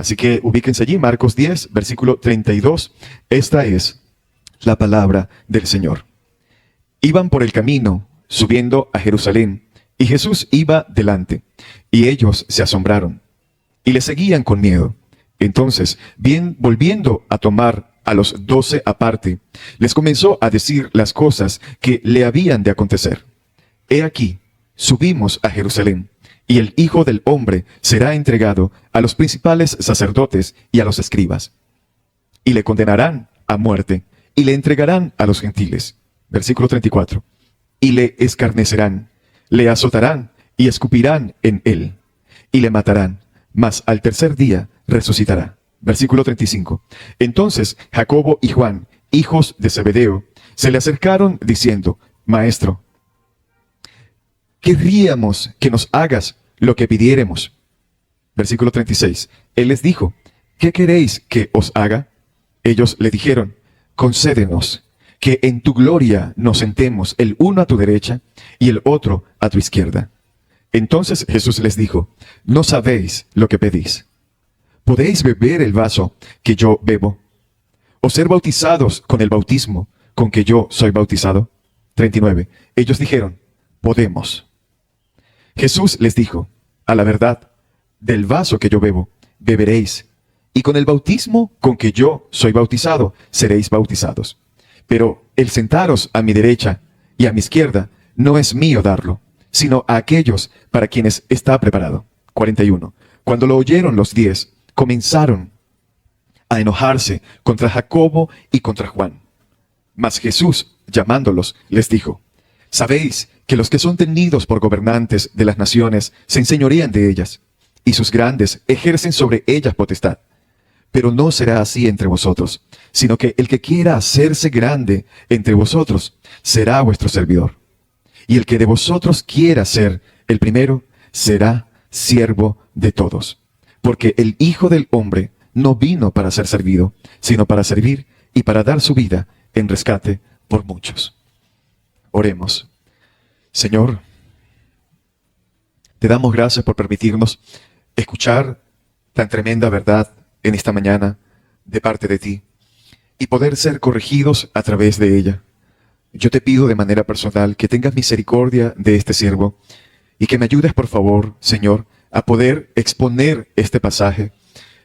Así que ubíquense allí, Marcos 10, versículo 32. Esta es la palabra del Señor. Iban por el camino, subiendo a Jerusalén, y Jesús iba delante, y ellos se asombraron, y le seguían con miedo. Entonces, bien volviendo a tomar a los 12 aparte, les comenzó a decir las cosas que le habían de acontecer. He aquí, subimos a Jerusalén, y el Hijo del Hombre será entregado a los principales sacerdotes y a los escribas, y le condenarán a muerte, y le entregarán a los gentiles. Versículo 34. Y le escarnecerán, le azotarán y escupirán en él, y le matarán, mas al tercer día resucitará. Versículo 35. Entonces Jacobo y Juan, hijos de Zebedeo, se le acercaron diciendo: Maestro, querríamos que nos hagas lo que pidiéremos. Versículo 36. Él les dijo: ¿qué queréis que os haga? Ellos le dijeron: concédenos que en tu gloria nos sentemos el uno a tu derecha y el otro a tu izquierda. Entonces Jesús les dijo: no sabéis lo que pedís. ¿Podéis beber el vaso que yo bebo? ¿O ser bautizados con el bautismo con que yo soy bautizado? 39. Ellos dijeron: podemos. Jesús les dijo: a la verdad, del vaso que yo bebo, beberéis, y con el bautismo con que yo soy bautizado, seréis bautizados. Pero el sentaros a mi derecha y a mi izquierda no es mío darlo, sino a aquellos para quienes está preparado. 41. Cuando lo oyeron los 10, comenzaron a enojarse contra Jacobo y contra Juan. Mas Jesús, llamándolos, les dijo: sabéis que los que son tenidos por gobernantes de las naciones se enseñorean de ellas, y sus grandes ejercen sobre ellas potestad. Pero no será así entre vosotros, sino que el que quiera hacerse grande entre vosotros será vuestro servidor. Y el que de vosotros quiera ser el primero será siervo de todos. Porque el Hijo del Hombre no vino para ser servido, sino para servir y para dar su vida en rescate por muchos. Oremos. Señor, te damos gracias por permitirnos escuchar tan tremenda verdad en esta mañana de parte de ti y poder ser corregidos a través de ella. Yo te pido de manera personal que tengas misericordia de este siervo y que me ayudes, por favor, Señor, a poder exponer este pasaje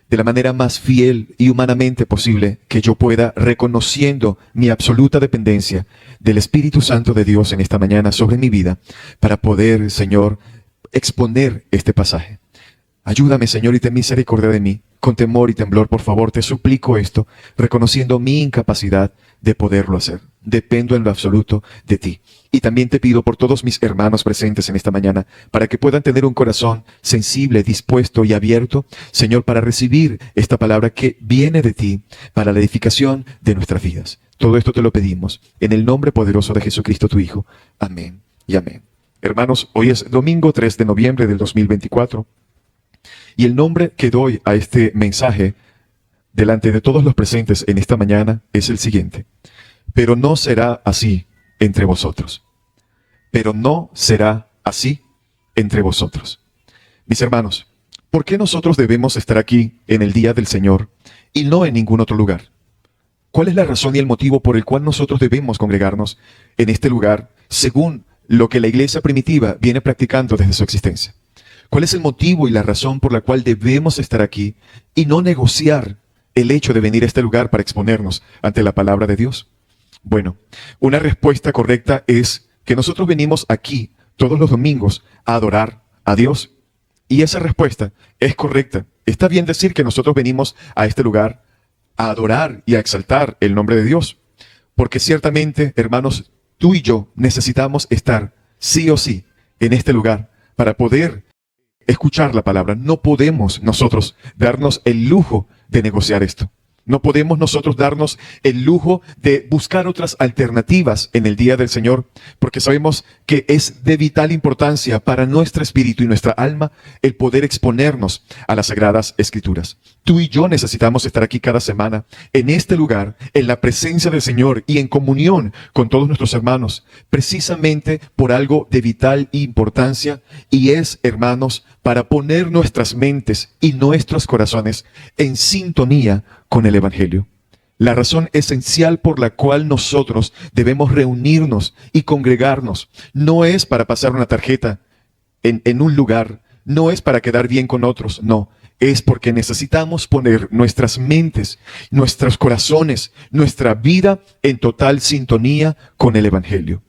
de la manera más fiel y humanamente posible que yo pueda, reconociendo mi absoluta dependencia del Espíritu Santo de Dios en esta mañana sobre mi vida, para poder, Señor, exponer este pasaje. Ayúdame, Señor, y ten misericordia de mí. Con temor y temblor, por favor, te suplico esto, reconociendo mi incapacidad de poderlo hacer. Dependo en lo absoluto de ti. Y también te pido por todos mis hermanos presentes en esta mañana, para que puedan tener un corazón sensible, dispuesto y abierto, Señor, para recibir esta palabra que viene de ti, para la edificación de nuestras vidas. Todo esto te lo pedimos, en el nombre poderoso de Jesucristo, tu Hijo. Amén y amén. Hermanos, hoy es domingo 3 de noviembre del 2024. Y el nombre que doy a este mensaje delante de todos los presentes en esta mañana es el siguiente: pero no será así entre vosotros. Pero no será así entre vosotros. Mis hermanos, ¿por qué nosotros debemos estar aquí en el día del Señor y no en ningún otro lugar? ¿Cuál es la razón y el motivo por el cual nosotros debemos congregarnos en este lugar según lo que la iglesia primitiva viene practicando desde su existencia? ¿Cuál es el motivo y la razón por la cual debemos estar aquí y no negociar el hecho de venir a este lugar para exponernos ante la palabra de Dios? Bueno, una respuesta correcta es que nosotros venimos aquí todos los domingos a adorar a Dios. Y esa respuesta es correcta. Está bien decir que nosotros venimos a este lugar a adorar y a exaltar el nombre de Dios. Porque ciertamente, hermanos, tú y yo necesitamos estar sí o sí en este lugar para poder escuchar la palabra. No podemos nosotros darnos el lujo de negociar esto. No podemos nosotros darnos el lujo de buscar otras alternativas en el día del Señor, porque sabemos que es de vital importancia para nuestro espíritu y nuestra alma el poder exponernos a las Sagradas Escrituras. Tú y yo necesitamos estar aquí cada semana, en este lugar, en la presencia del Señor y en comunión con todos nuestros hermanos, precisamente por algo de vital importancia, y es, hermanos, para poner nuestras mentes y nuestros corazones en sintonía con el Evangelio. La razón esencial por la cual nosotros debemos reunirnos y congregarnos no es para pasar una tarjeta en un lugar, no es para quedar bien con otros, no. Es porque necesitamos poner nuestras mentes, nuestros corazones, nuestra vida en total sintonía con el Evangelio.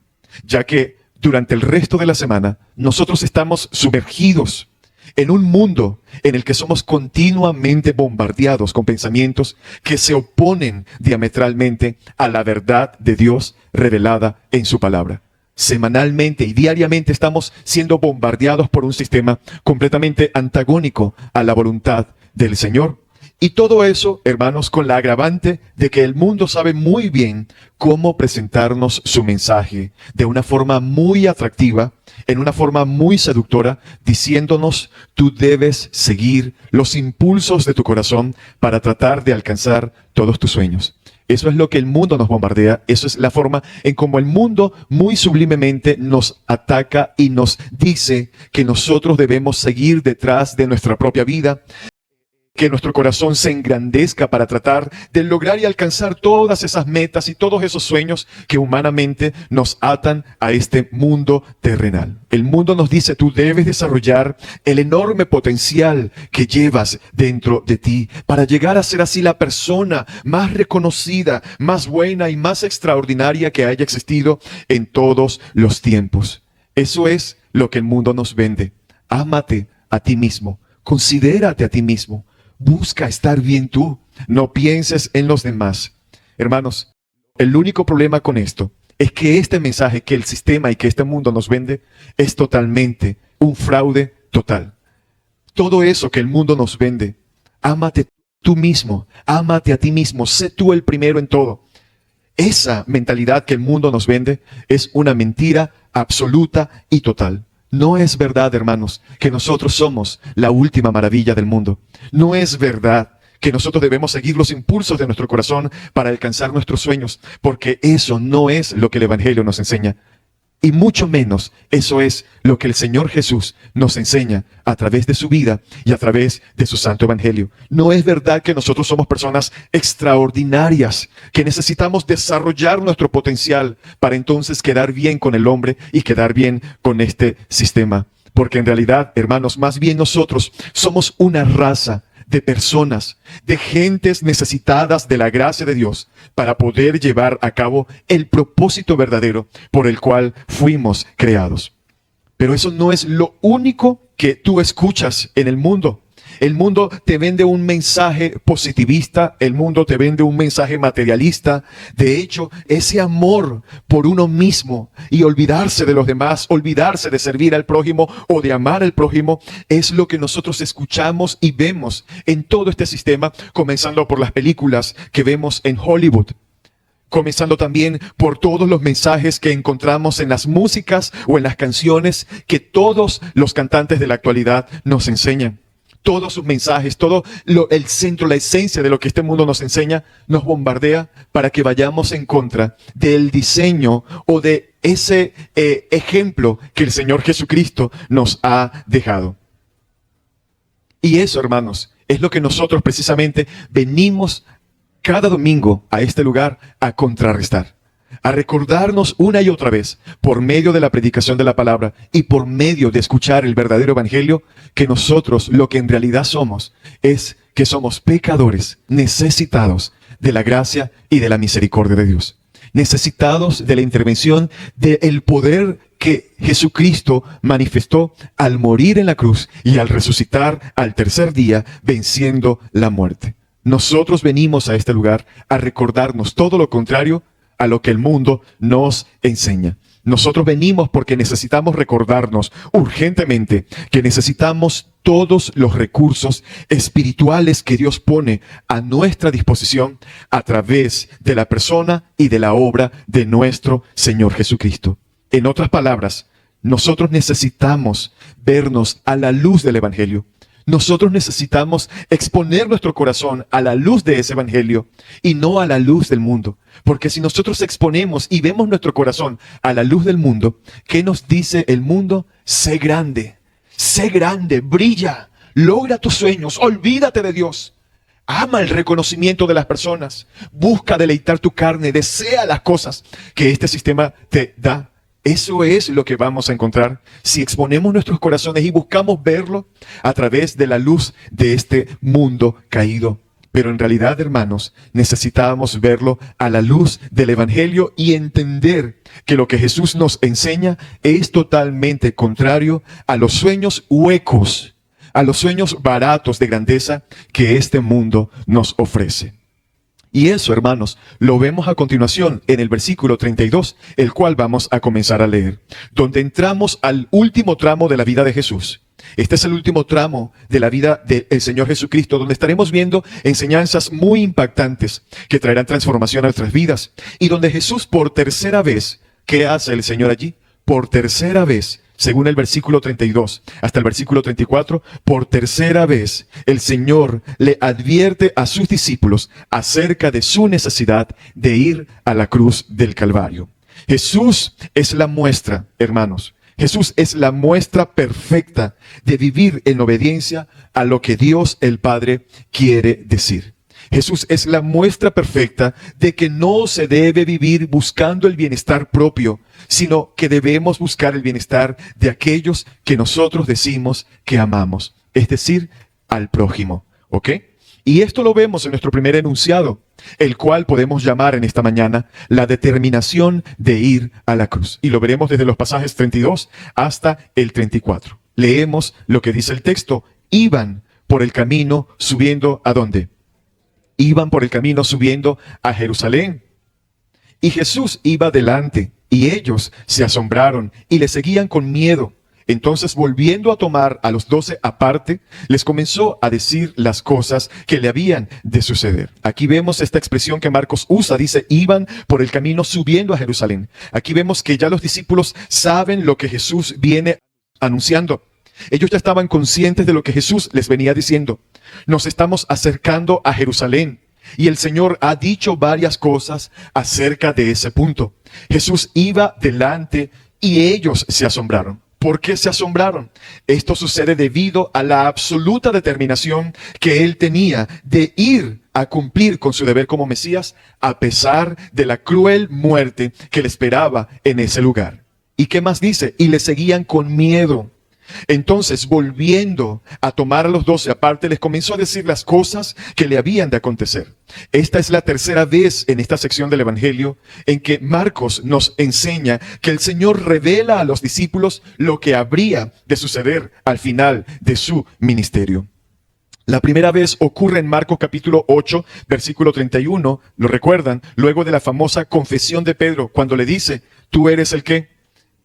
Ya que durante el resto de la semana nosotros estamos sumergidos en un mundo en el que somos continuamente bombardeados con pensamientos que se oponen diametralmente a la verdad de Dios revelada en su palabra. Semanalmente y diariamente estamos siendo bombardeados por un sistema completamente antagónico a la voluntad del Señor. Y todo eso, hermanos, con la agravante de que el mundo sabe muy bien cómo presentarnos su mensaje de una forma muy atractiva, en una forma muy seductora, diciéndonos: tú debes seguir los impulsos de tu corazón para tratar de alcanzar todos tus sueños. Eso es lo que el mundo nos bombardea, eso es la forma en cómo el mundo muy sublimemente nos ataca y nos dice que nosotros debemos seguir detrás de nuestra propia vida, que nuestro corazón se engrandezca para tratar de lograr y alcanzar todas esas metas y todos esos sueños que humanamente nos atan a este mundo terrenal. El mundo nos dice: tú debes desarrollar el enorme potencial que llevas dentro de ti para llegar a ser así la persona más reconocida, más buena y más extraordinaria que haya existido en todos los tiempos. Eso es lo que el mundo nos vende. Ámate a ti mismo, considérate a ti mismo. Busca estar bien tú, no pienses en los demás. Hermanos, el único problema con esto es que este mensaje que el sistema y que este mundo nos vende es totalmente un fraude total. Todo eso que el mundo nos vende, ámate tú mismo, ámate a ti mismo, sé tú el primero en todo. Esa mentalidad que el mundo nos vende es una mentira absoluta y total. No es verdad, hermanos, que nosotros somos la última maravilla del mundo. No es verdad que nosotros debemos seguir los impulsos de nuestro corazón para alcanzar nuestros sueños, porque eso no es lo que el Evangelio nos enseña. Y mucho menos eso es lo que el Señor Jesús nos enseña a través de su vida y a través de su santo evangelio. No es verdad que nosotros somos personas extraordinarias, que necesitamos desarrollar nuestro potencial para entonces quedar bien con el hombre y quedar bien con este sistema. Porque en realidad, hermanos, más bien nosotros somos una raza de personas, de gentes necesitadas de la gracia de Dios para poder llevar a cabo el propósito verdadero por el cual fuimos creados. Pero eso no es lo único que tú escuchas en el mundo. El mundo te vende un mensaje positivista, el mundo te vende un mensaje materialista. De hecho, ese amor por uno mismo y olvidarse de los demás, olvidarse de servir al prójimo o de amar al prójimo, es lo que nosotros escuchamos y vemos en todo este sistema, comenzando por las películas que vemos en Hollywood. Comenzando también por todos los mensajes que encontramos en las músicas o en las canciones que todos los cantantes de la actualidad nos enseñan. Todos sus mensajes, el centro, la esencia de lo que este mundo nos enseña, nos bombardea para que vayamos en contra del diseño o de ese ejemplo que el Señor Jesucristo nos ha dejado. Y eso, hermanos, es lo que nosotros precisamente venimos cada domingo a este lugar a contrarrestar, a recordarnos una y otra vez, por medio de la predicación de la palabra y por medio de escuchar el verdadero evangelio, que nosotros lo que en realidad somos es que somos pecadores necesitados de la gracia y de la misericordia de Dios. Necesitados de la intervención del poder que Jesucristo manifestó al morir en la cruz y al resucitar al tercer día, venciendo la muerte. Nosotros venimos a este lugar a recordarnos todo lo contrario a lo que el mundo nos enseña. Nosotros venimos porque necesitamos recordarnos urgentemente que necesitamos todos los recursos espirituales que Dios pone a nuestra disposición a través de la persona y de la obra de nuestro Señor Jesucristo. En otras palabras, nosotros necesitamos vernos a la luz del Evangelio. Nosotros necesitamos exponer nuestro corazón a la luz de ese evangelio y no a la luz del mundo. Porque si nosotros exponemos y vemos nuestro corazón a la luz del mundo, ¿qué nos dice el mundo? Sé grande, brilla, logra tus sueños, olvídate de Dios. Ama el reconocimiento de las personas, busca deleitar tu carne, desea las cosas que este sistema te da. Eso es lo que vamos a encontrar si exponemos nuestros corazones y buscamos verlo a través de la luz de este mundo caído. Pero en realidad, hermanos, necesitamos verlo a la luz del Evangelio y entender que lo que Jesús nos enseña es totalmente contrario a los sueños huecos, a los sueños baratos de grandeza que este mundo nos ofrece. Y eso, hermanos, lo vemos a continuación en el versículo 32, el cual vamos a comenzar a leer, donde entramos al último tramo de la vida de Jesús. Este es el último tramo de la vida del Señor Jesucristo, donde estaremos viendo enseñanzas muy impactantes que traerán transformación a nuestras vidas. Y donde Jesús por tercera vez, ¿qué hace el Señor allí? Por tercera vez, según el versículo 32 hasta el versículo 34, por tercera vez el Señor le advierte a sus discípulos acerca de su necesidad de ir a la cruz del Calvario. Jesús es la muestra, hermanos. Jesús es la muestra perfecta de vivir en obediencia a lo que Dios el Padre quiere decir. Jesús es la muestra perfecta de que no se debe vivir buscando el bienestar propio, sino que debemos buscar el bienestar de aquellos que nosotros decimos que amamos, es decir, al prójimo. ¿Ok? Y esto lo vemos en nuestro primer enunciado, el cual podemos llamar en esta mañana la determinación de ir a la cruz. Y lo veremos desde los pasajes 32 hasta el 34. Leemos lo que dice el texto. Iban por el camino subiendo ¿a dónde? Iban por el camino subiendo a Jerusalén. Y Jesús iba delante, y ellos se asombraron y le seguían con miedo. Entonces, volviendo a tomar a los 12 aparte, les comenzó a decir las cosas que le habían de suceder. Aquí vemos esta expresión que Marcos usa, dice, iban por el camino subiendo a Jerusalén. Aquí vemos que ya los discípulos saben lo que Jesús viene anunciando. Ellos ya estaban conscientes de lo que Jesús les venía diciendo. Nos estamos acercando a Jerusalén. Y el Señor ha dicho varias cosas acerca de ese punto. Jesús iba delante y ellos se asombraron. ¿Por qué se asombraron? Esto sucede debido a la absoluta determinación que Él tenía de ir a cumplir con su deber como Mesías, a pesar de la cruel muerte que le esperaba en ese lugar. ¿Y qué más dice? Y le seguían con miedo. Entonces, volviendo a tomar a los 12 aparte, les comenzó a decir las cosas que le habían de acontecer. Esta es la tercera vez en esta sección del Evangelio en que Marcos nos enseña que el Señor revela a los discípulos lo que habría de suceder al final de su ministerio. La primera vez ocurre en Marcos capítulo 8, versículo 31, ¿lo recuerdan? Luego de la famosa confesión de Pedro, cuando le dice, ¿tú eres el qué?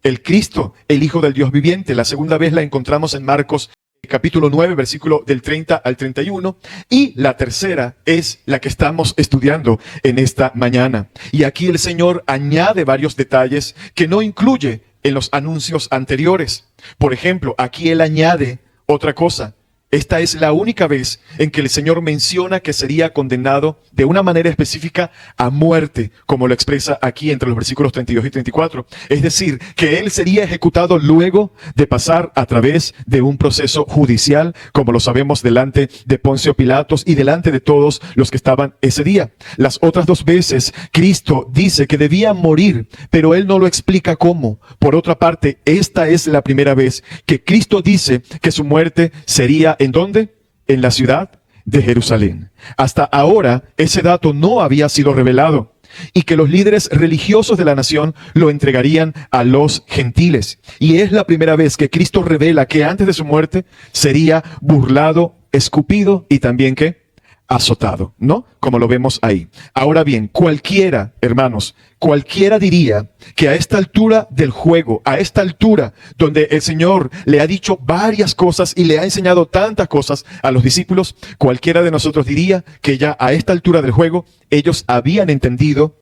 El Cristo, el Hijo del Dios viviente. La segunda vez la encontramos en Marcos capítulo 9, versículo del 30 al 31. Y la tercera es la que estamos estudiando en esta mañana. Y aquí el Señor añade varios detalles que no incluye en los anuncios anteriores. Por ejemplo, aquí Él añade otra cosa. Esta es la única vez en que el Señor menciona que sería condenado de una manera específica a muerte, como lo expresa aquí entre los versículos 32 y 34. Es decir, que Él sería ejecutado luego de pasar a través de un proceso judicial, como lo sabemos delante de Poncio Pilatos y delante de todos los que estaban ese día. Las otras dos veces, Cristo dice que debía morir, pero Él no lo explica cómo. Por otra parte, esta es la primera vez que Cristo dice que su muerte sería ¿en dónde? En la ciudad de Jerusalén. Hasta ahora, ese dato no había sido revelado y que los líderes religiosos de la nación lo entregarían a los gentiles. Y es la primera vez que Cristo revela que antes de su muerte sería burlado, escupido y también ¿qué? azotado, ¿no? Como lo vemos ahí. Ahora bien, cualquiera, hermanos, cualquiera diría que a esta altura del juego, a esta altura donde el Señor le ha dicho varias cosas y le ha enseñado tantas cosas a los discípulos, cualquiera de nosotros diría que ya a esta altura del juego ellos habían entendido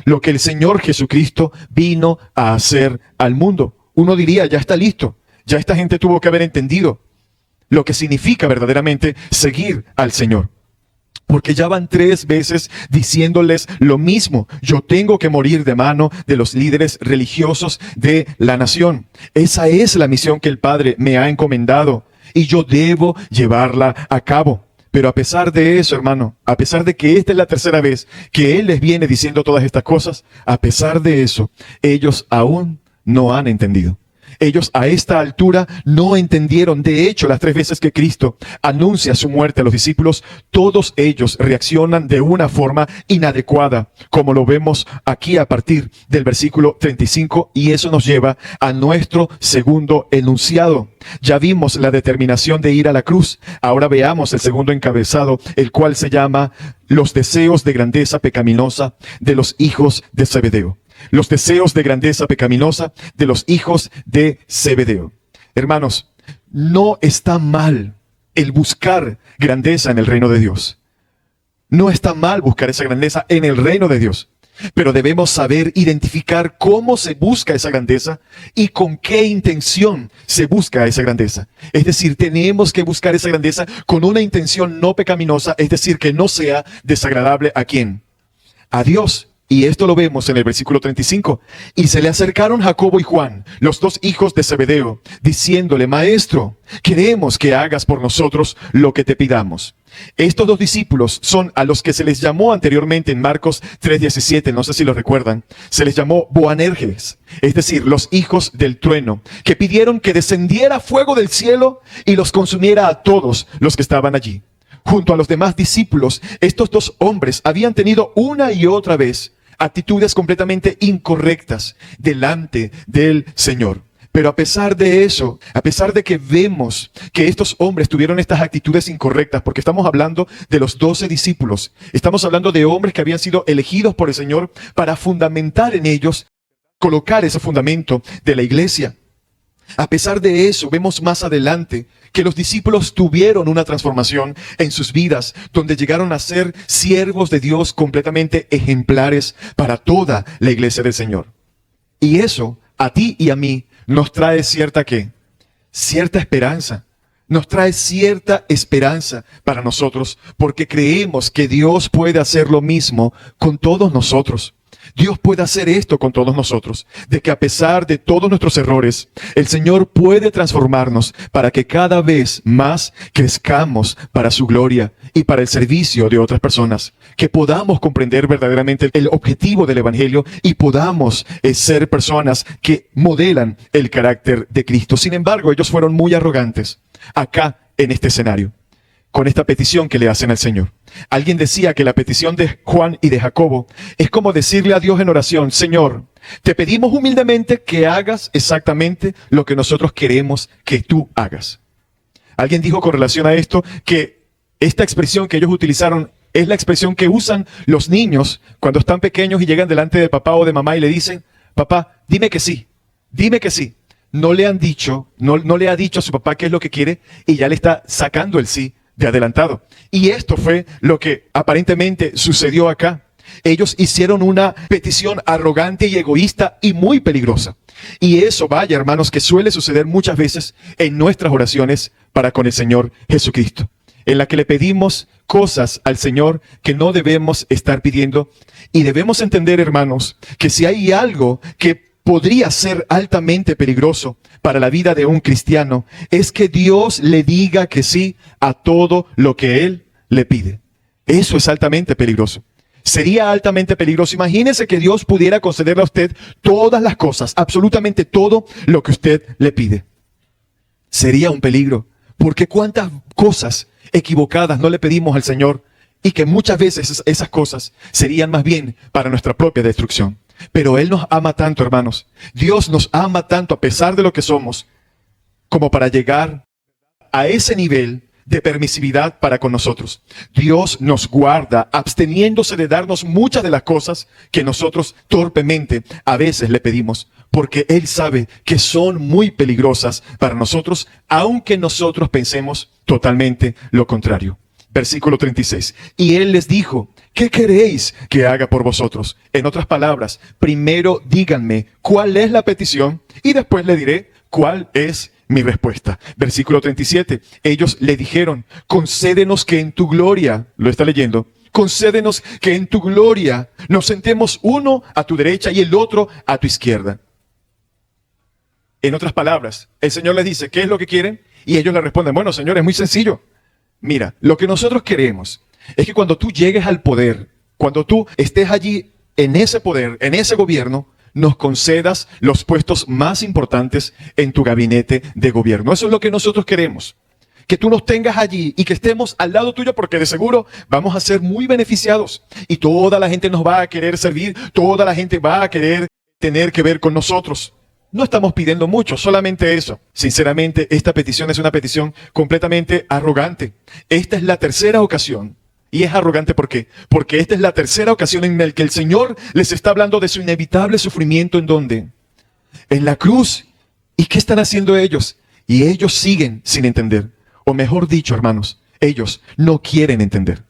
lo que el Señor Jesucristo vino a hacer al mundo. Uno diría, ya está listo, ya esta gente tuvo que haber entendido lo que significa verdaderamente seguir al Señor. Porque ya van 3 veces diciéndoles lo mismo. Yo tengo que morir de mano de los líderes religiosos de la nación. Esa es la misión que el Padre me ha encomendado y yo debo llevarla a cabo. Pero a pesar de eso, hermano, a pesar de que esta es la 3ª vez que Él les viene diciendo todas estas cosas, a pesar de eso, ellos aún no han entendido. Ellos a esta altura no entendieron. De hecho, las 3 veces que Cristo anuncia su muerte a los discípulos, todos ellos reaccionan de una forma inadecuada, como lo vemos aquí a partir del versículo 35, y eso nos lleva a nuestro segundo enunciado. Ya vimos la determinación de ir a la cruz. Ahora veamos el segundo encabezado, el cual se llama los deseos de grandeza pecaminosa de los hijos de Zebedeo. Los deseos de grandeza pecaminosa de los hijos de Zebedeo. Hermanos, no está mal el buscar grandeza en el reino de Dios. No está mal buscar esa grandeza en el reino de Dios. Pero debemos saber identificar cómo se busca esa grandeza y con qué intención se busca esa grandeza. Es decir, tenemos que buscar esa grandeza con una intención no pecaminosa, es decir, que no sea desagradable ¿a quién? A Dios. Y esto lo vemos en el versículo 35. Y se le acercaron Jacobo y Juan, los 2 hijos de Zebedeo, diciéndole, Maestro, queremos que hagas por nosotros lo que te pidamos. Estos 2 discípulos son a los que se les llamó anteriormente en Marcos 3:17, no sé si lo recuerdan, se les llamó Boanerges, es decir, los hijos del trueno, que pidieron que descendiera fuego del cielo y los consumiera a todos los que estaban allí. Junto a los demás discípulos, estos 2 hombres habían tenido una y otra vez actitudes completamente incorrectas delante del Señor. Pero a pesar de eso, a pesar de que vemos que estos hombres tuvieron estas actitudes incorrectas, porque estamos hablando de los 12 discípulos, estamos hablando de hombres que habían sido elegidos por el Señor para fundamentar en ellos, colocar ese fundamento de la iglesia. A pesar de eso, vemos más adelante que los discípulos tuvieron una transformación en sus vidas, donde llegaron a ser siervos de Dios completamente ejemplares para toda la iglesia del Señor. Y eso, a ti y a mí, nos trae cierta ¿qué? Cierta esperanza. Nos trae cierta esperanza para nosotros, porque creemos que Dios puede hacer lo mismo con todos nosotros. Dios puede hacer esto con todos nosotros, de que a pesar de todos nuestros errores, el Señor puede transformarnos para que cada vez más crezcamos para su gloria y para el servicio de otras personas, que podamos comprender verdaderamente el objetivo del Evangelio y podamos ser personas que modelan el carácter de Cristo. Sin embargo, ellos fueron muy arrogantes acá en este escenario, con esta petición que le hacen al Señor. Alguien decía que la petición de Juan y de Jacobo es como decirle a Dios en oración, Señor, te pedimos humildemente que hagas exactamente lo que nosotros queremos que tú hagas. Alguien dijo con relación a esto que esta expresión que ellos utilizaron es la expresión que usan los niños cuando están pequeños y llegan delante de papá o de mamá y le dicen, papá, dime que sí, dime que sí. No le han dicho, no le ha dicho a su papá qué es lo que quiere y ya le está sacando el sí de adelantado. Y esto fue lo que aparentemente sucedió acá. Ellos hicieron una petición arrogante y egoísta y muy peligrosa. Y eso, vaya hermanos, que suele suceder muchas veces en nuestras oraciones para con el Señor Jesucristo, en la que le pedimos cosas al Señor que no debemos estar pidiendo. Y debemos entender, hermanos, que si hay algo que podría ser altamente peligroso para la vida de un cristiano, es que Dios le diga que sí a todo lo que Él le pide. Eso es altamente peligroso. Sería altamente peligroso. Imagínese que Dios pudiera concederle a usted todas las cosas, absolutamente todo lo que usted le pide. Sería un peligro, porque cuántas cosas equivocadas no le pedimos al Señor y que muchas veces esas cosas serían más bien para nuestra propia destrucción. Pero Él nos ama tanto, hermanos. Dios nos ama tanto a pesar de lo que somos, como para llegar a ese nivel de permisividad para con nosotros. Dios nos guarda absteniéndose de darnos muchas de las cosas que nosotros torpemente a veces le pedimos, porque Él sabe que son muy peligrosas para nosotros, aunque nosotros pensemos totalmente lo contrario. Versículo 36. Y Él les dijo, ¿qué queréis que haga por vosotros? En otras palabras, primero díganme cuál es la petición y después le diré cuál es mi respuesta. Versículo 37. Ellos le dijeron, concédenos que en tu gloria, lo está leyendo, concédenos que en tu gloria nos sentemos uno a tu derecha y el otro a tu izquierda. En otras palabras, el Señor les dice, ¿qué es lo que quieren? Y ellos le responden, bueno, Señor, es muy sencillo. Mira, lo que nosotros queremos es que cuando tú llegues al poder, cuando tú estés allí en ese poder, en ese gobierno, nos concedas los puestos más importantes en tu gabinete de gobierno. Eso es lo que nosotros queremos. Que tú nos tengas allí y que estemos al lado tuyo, porque de seguro vamos a ser muy beneficiados. Y toda la gente nos va a querer servir, toda la gente va a querer tener que ver con nosotros. No estamos pidiendo mucho, solamente eso. Sinceramente, esta petición es una petición completamente arrogante. Esta es la tercera ocasión. Y es arrogante, ¿por qué? Porque esta es la tercera ocasión en la que el Señor les está hablando de su inevitable sufrimiento. ¿En dónde? En la cruz. ¿Y qué están haciendo ellos? Y ellos siguen sin entender. O mejor dicho, hermanos, ellos no quieren entender.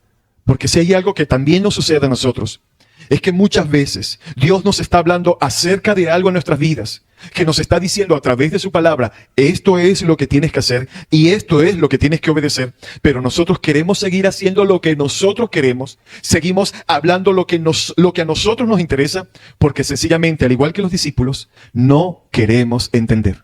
Porque si hay algo que también nos sucede a nosotros, es que muchas veces Dios nos está hablando acerca de algo en nuestras vidas, que nos está diciendo a través de su palabra, esto es lo que tienes que hacer y esto es lo que tienes que obedecer. Pero nosotros queremos seguir haciendo lo que nosotros queremos, seguimos hablando lo que a nosotros nos interesa, porque sencillamente, al igual que los discípulos, no queremos entender.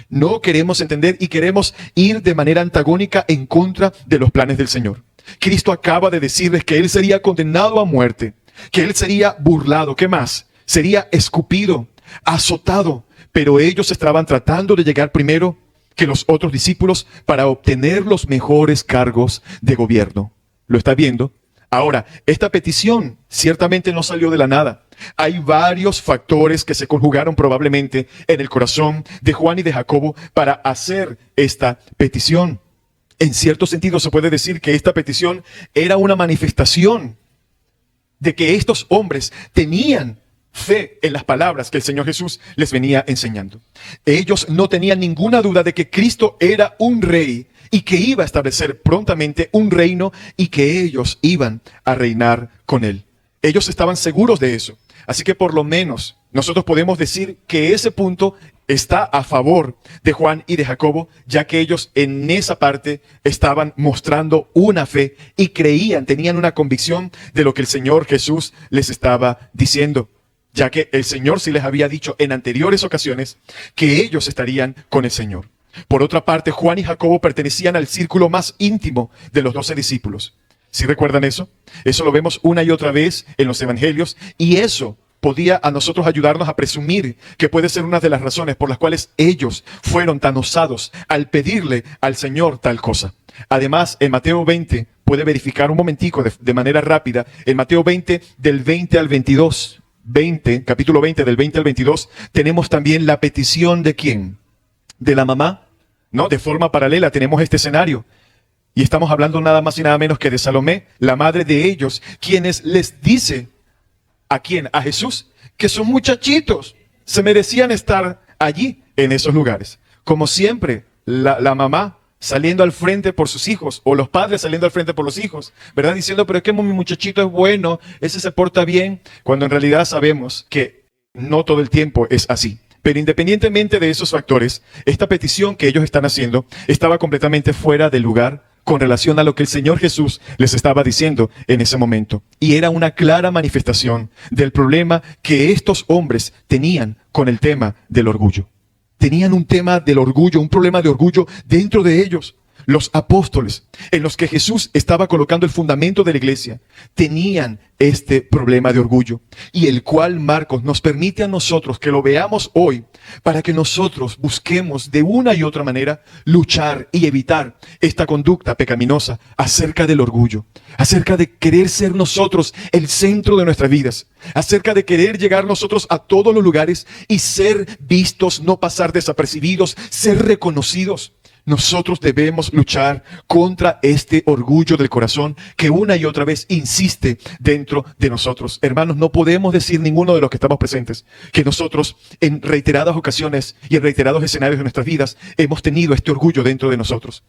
No queremos entender y queremos ir de manera antagónica en contra de los planes del Señor. Cristo acaba de decirles que Él sería condenado a muerte, que Él sería burlado, ¿qué más? Sería escupido, azotado, pero ellos estaban tratando de llegar primero que los otros discípulos para obtener los mejores cargos de gobierno. ¿Lo está viendo? Ahora, esta petición ciertamente no salió de la nada. Hay varios factores que se conjugaron probablemente en el corazón de Juan y de Jacobo para hacer esta petición. En cierto sentido se puede decir que esta petición era una manifestación de que estos hombres tenían fe en las palabras que el Señor Jesús les venía enseñando. Ellos no tenían ninguna duda de que Cristo era un rey y que iba a establecer prontamente un reino y que ellos iban a reinar con él. Ellos estaban seguros de eso. Así que por lo menos nosotros podemos decir que ese punto está a favor de Juan y de Jacobo, ya que ellos en esa parte estaban mostrando una fe y creían, tenían una convicción de lo que el Señor Jesús les estaba diciendo, ya que el Señor sí les había dicho en anteriores ocasiones que ellos estarían con el Señor. Por otra parte, Juan y Jacobo pertenecían al círculo más íntimo de los 12 discípulos. ¿Sí recuerdan eso? Eso lo vemos una y otra vez en los evangelios y eso podía a nosotros ayudarnos a presumir que puede ser una de las razones por las cuales ellos fueron tan osados al pedirle al Señor tal cosa. Además, en Mateo 20, puede verificar un momentico de manera rápida, en Mateo 20 del 20 al 22, capítulo 20 del 20 al 22, tenemos también la petición de ¿quién? De la mamá, ¿no? De forma paralela tenemos este escenario. Y estamos hablando nada más y nada menos que de Salomé, la madre de ellos, quienes les dice, ¿a quién? A Jesús, que son muchachitos, se merecían estar allí en esos lugares. Como siempre, la mamá saliendo al frente por sus hijos, o los padres saliendo al frente por los hijos, ¿verdad? Diciendo, pero es que mi muchachito es bueno, ese se porta bien, cuando en realidad sabemos que no todo el tiempo es así. Pero independientemente de esos factores, esta petición que ellos están haciendo estaba completamente fuera de lugar con relación a lo que el Señor Jesús les estaba diciendo en ese momento. Y era una clara manifestación del problema que estos hombres tenían con el tema del orgullo. Tenían un tema del orgullo, un problema de orgullo dentro de ellos. Los apóstoles, en los que Jesús estaba colocando el fundamento de la iglesia, tenían este problema de orgullo, y el cual Marcos nos permite a nosotros que lo veamos hoy, para que nosotros busquemos de una y otra manera luchar y evitar esta conducta pecaminosa acerca del orgullo, acerca de querer ser nosotros el centro de nuestras vidas, acerca de querer llegar nosotros a todos los lugares y ser vistos, no pasar desapercibidos, ser reconocidos. Nosotros debemos luchar contra este orgullo del corazón que una y otra vez insiste dentro de nosotros. Hermanos, no podemos decir ninguno de los que estamos presentes que nosotros en reiteradas ocasiones y en reiterados escenarios de nuestras vidas hemos tenido este orgullo dentro de nosotros,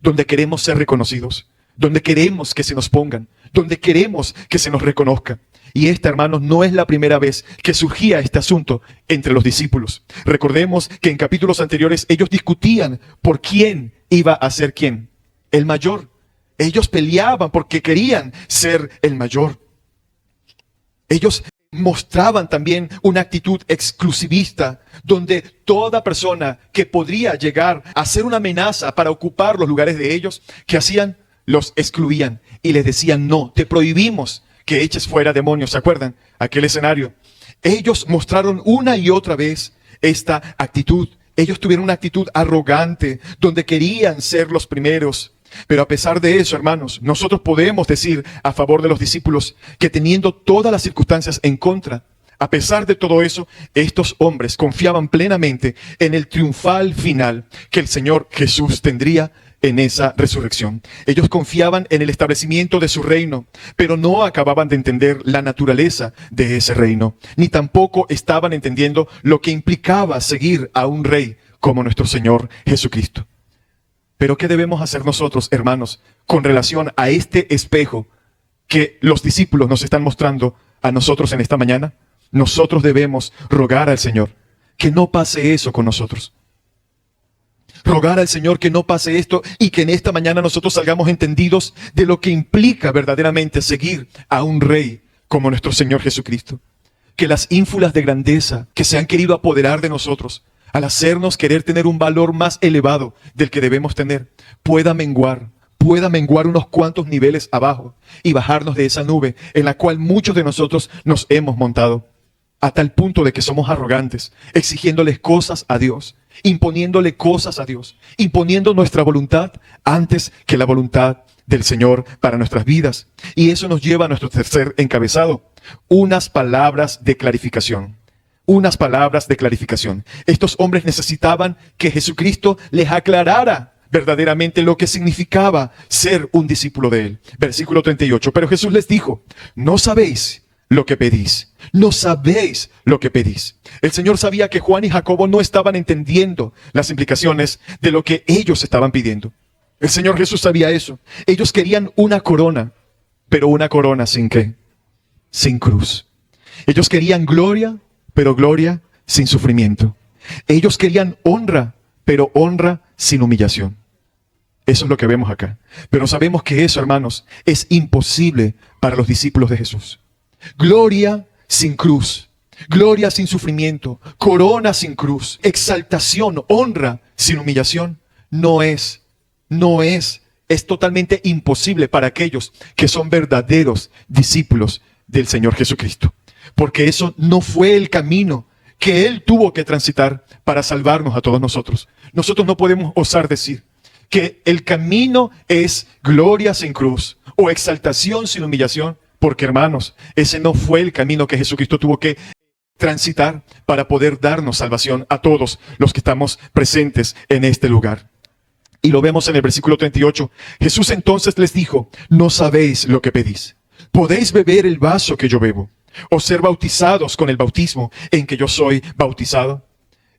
donde queremos ser reconocidos, donde queremos que se nos pongan, donde queremos que se nos reconozca. Y esta, hermanos, no es la primera vez que surgía este asunto entre los discípulos. Recordemos que en capítulos anteriores ellos discutían por quién iba a ser quién, el mayor. Ellos peleaban porque querían ser el mayor. Ellos mostraban también una actitud exclusivista, donde toda persona que podría llegar a ser una amenaza para ocupar los lugares de ellos, ¿qué hacían? Los excluían y les decían: no, te prohibimos que eches fuera demonios. ¿Se acuerdan? Aquel escenario. Ellos mostraron una y otra vez esta actitud. Ellos tuvieron una actitud arrogante, donde querían ser los primeros. Pero a pesar de eso, hermanos, nosotros podemos decir a favor de los discípulos que teniendo todas las circunstancias en contra, a pesar de todo eso, estos hombres confiaban plenamente en el triunfal final que el Señor Jesús tendría en esa resurrección. Ellos confiaban en el establecimiento de su reino, pero no acababan de entender la naturaleza de ese reino, ni tampoco estaban entendiendo lo que implicaba seguir a un rey como nuestro Señor Jesucristo. Pero ¿qué debemos hacer nosotros, hermanos, con relación a este espejo que los discípulos nos están mostrando a nosotros en esta mañana? Nosotros debemos rogar al Señor que no pase eso con nosotros. Rogar al Señor que no pase esto y que en esta mañana nosotros salgamos entendidos de lo que implica verdaderamente seguir a un rey como nuestro Señor Jesucristo. Que las ínfulas de grandeza que se han querido apoderar de nosotros, al hacernos querer tener un valor más elevado del que debemos tener, pueda menguar unos cuantos niveles abajo y bajarnos de esa nube en la cual muchos de nosotros nos hemos montado, a tal punto de que somos arrogantes, exigiéndoles cosas a Dios, imponiéndole cosas a Dios, imponiendo nuestra voluntad antes que la voluntad del Señor para nuestras vidas. Y eso nos lleva a nuestro tercer encabezado: unas palabras de clarificación. Unas palabras de clarificación. Estos hombres necesitaban que Jesucristo les aclarara verdaderamente lo que significaba ser un discípulo de Él. Versículo 38. Pero Jesús les dijo: no sabéis lo que pedís. No sabéis lo que pedís. El Señor sabía que Juan y Jacobo no estaban entendiendo las implicaciones de lo que ellos estaban pidiendo. El Señor Jesús sabía eso. Ellos querían una corona, pero una corona ¿sin qué? Sin cruz. Ellos querían gloria, pero gloria sin sufrimiento. Ellos querían honra, pero honra sin humillación. Eso es lo que vemos acá. Pero sabemos que eso, hermanos, es imposible para los discípulos de Jesús. Gloria sin cruz, gloria sin sufrimiento, corona sin cruz, exaltación, honra sin humillación, es totalmente imposible para aquellos que son verdaderos discípulos del Señor Jesucristo. Porque eso no fue el camino que Él tuvo que transitar para salvarnos a todos nosotros. Nosotros no podemos osar decir que el camino es gloria sin cruz o exaltación sin humillación, porque, hermanos, ese no fue el camino que Jesucristo tuvo que transitar para poder darnos salvación a todos los que estamos presentes en este lugar. Y lo vemos en el versículo 38. Jesús entonces les dijo: no sabéis lo que pedís. ¿Podéis beber el vaso que yo bebo, o ser bautizados con el bautismo en que yo soy bautizado?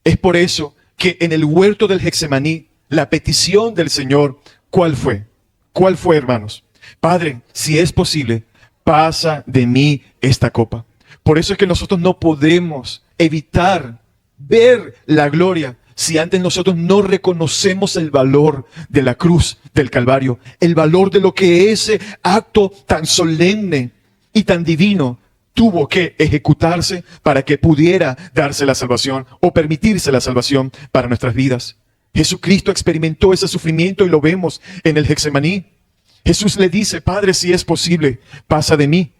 Es por eso que en el huerto del Getsemaní, la petición del Señor, ¿cuál fue? ¿Cuál fue, hermanos? Padre, si es posible, pasa de mí esta copa. Por eso es que nosotros no podemos evitar ver la gloria si antes nosotros no reconocemos el valor de la cruz del Calvario, el valor de lo que ese acto tan solemne y tan divino tuvo que ejecutarse para que pudiera darse la salvación o permitirse la salvación para nuestras vidas. Jesucristo experimentó ese sufrimiento y lo vemos en el Getsemaní. Jesús le dice: Padre, si es posible, pasa de mí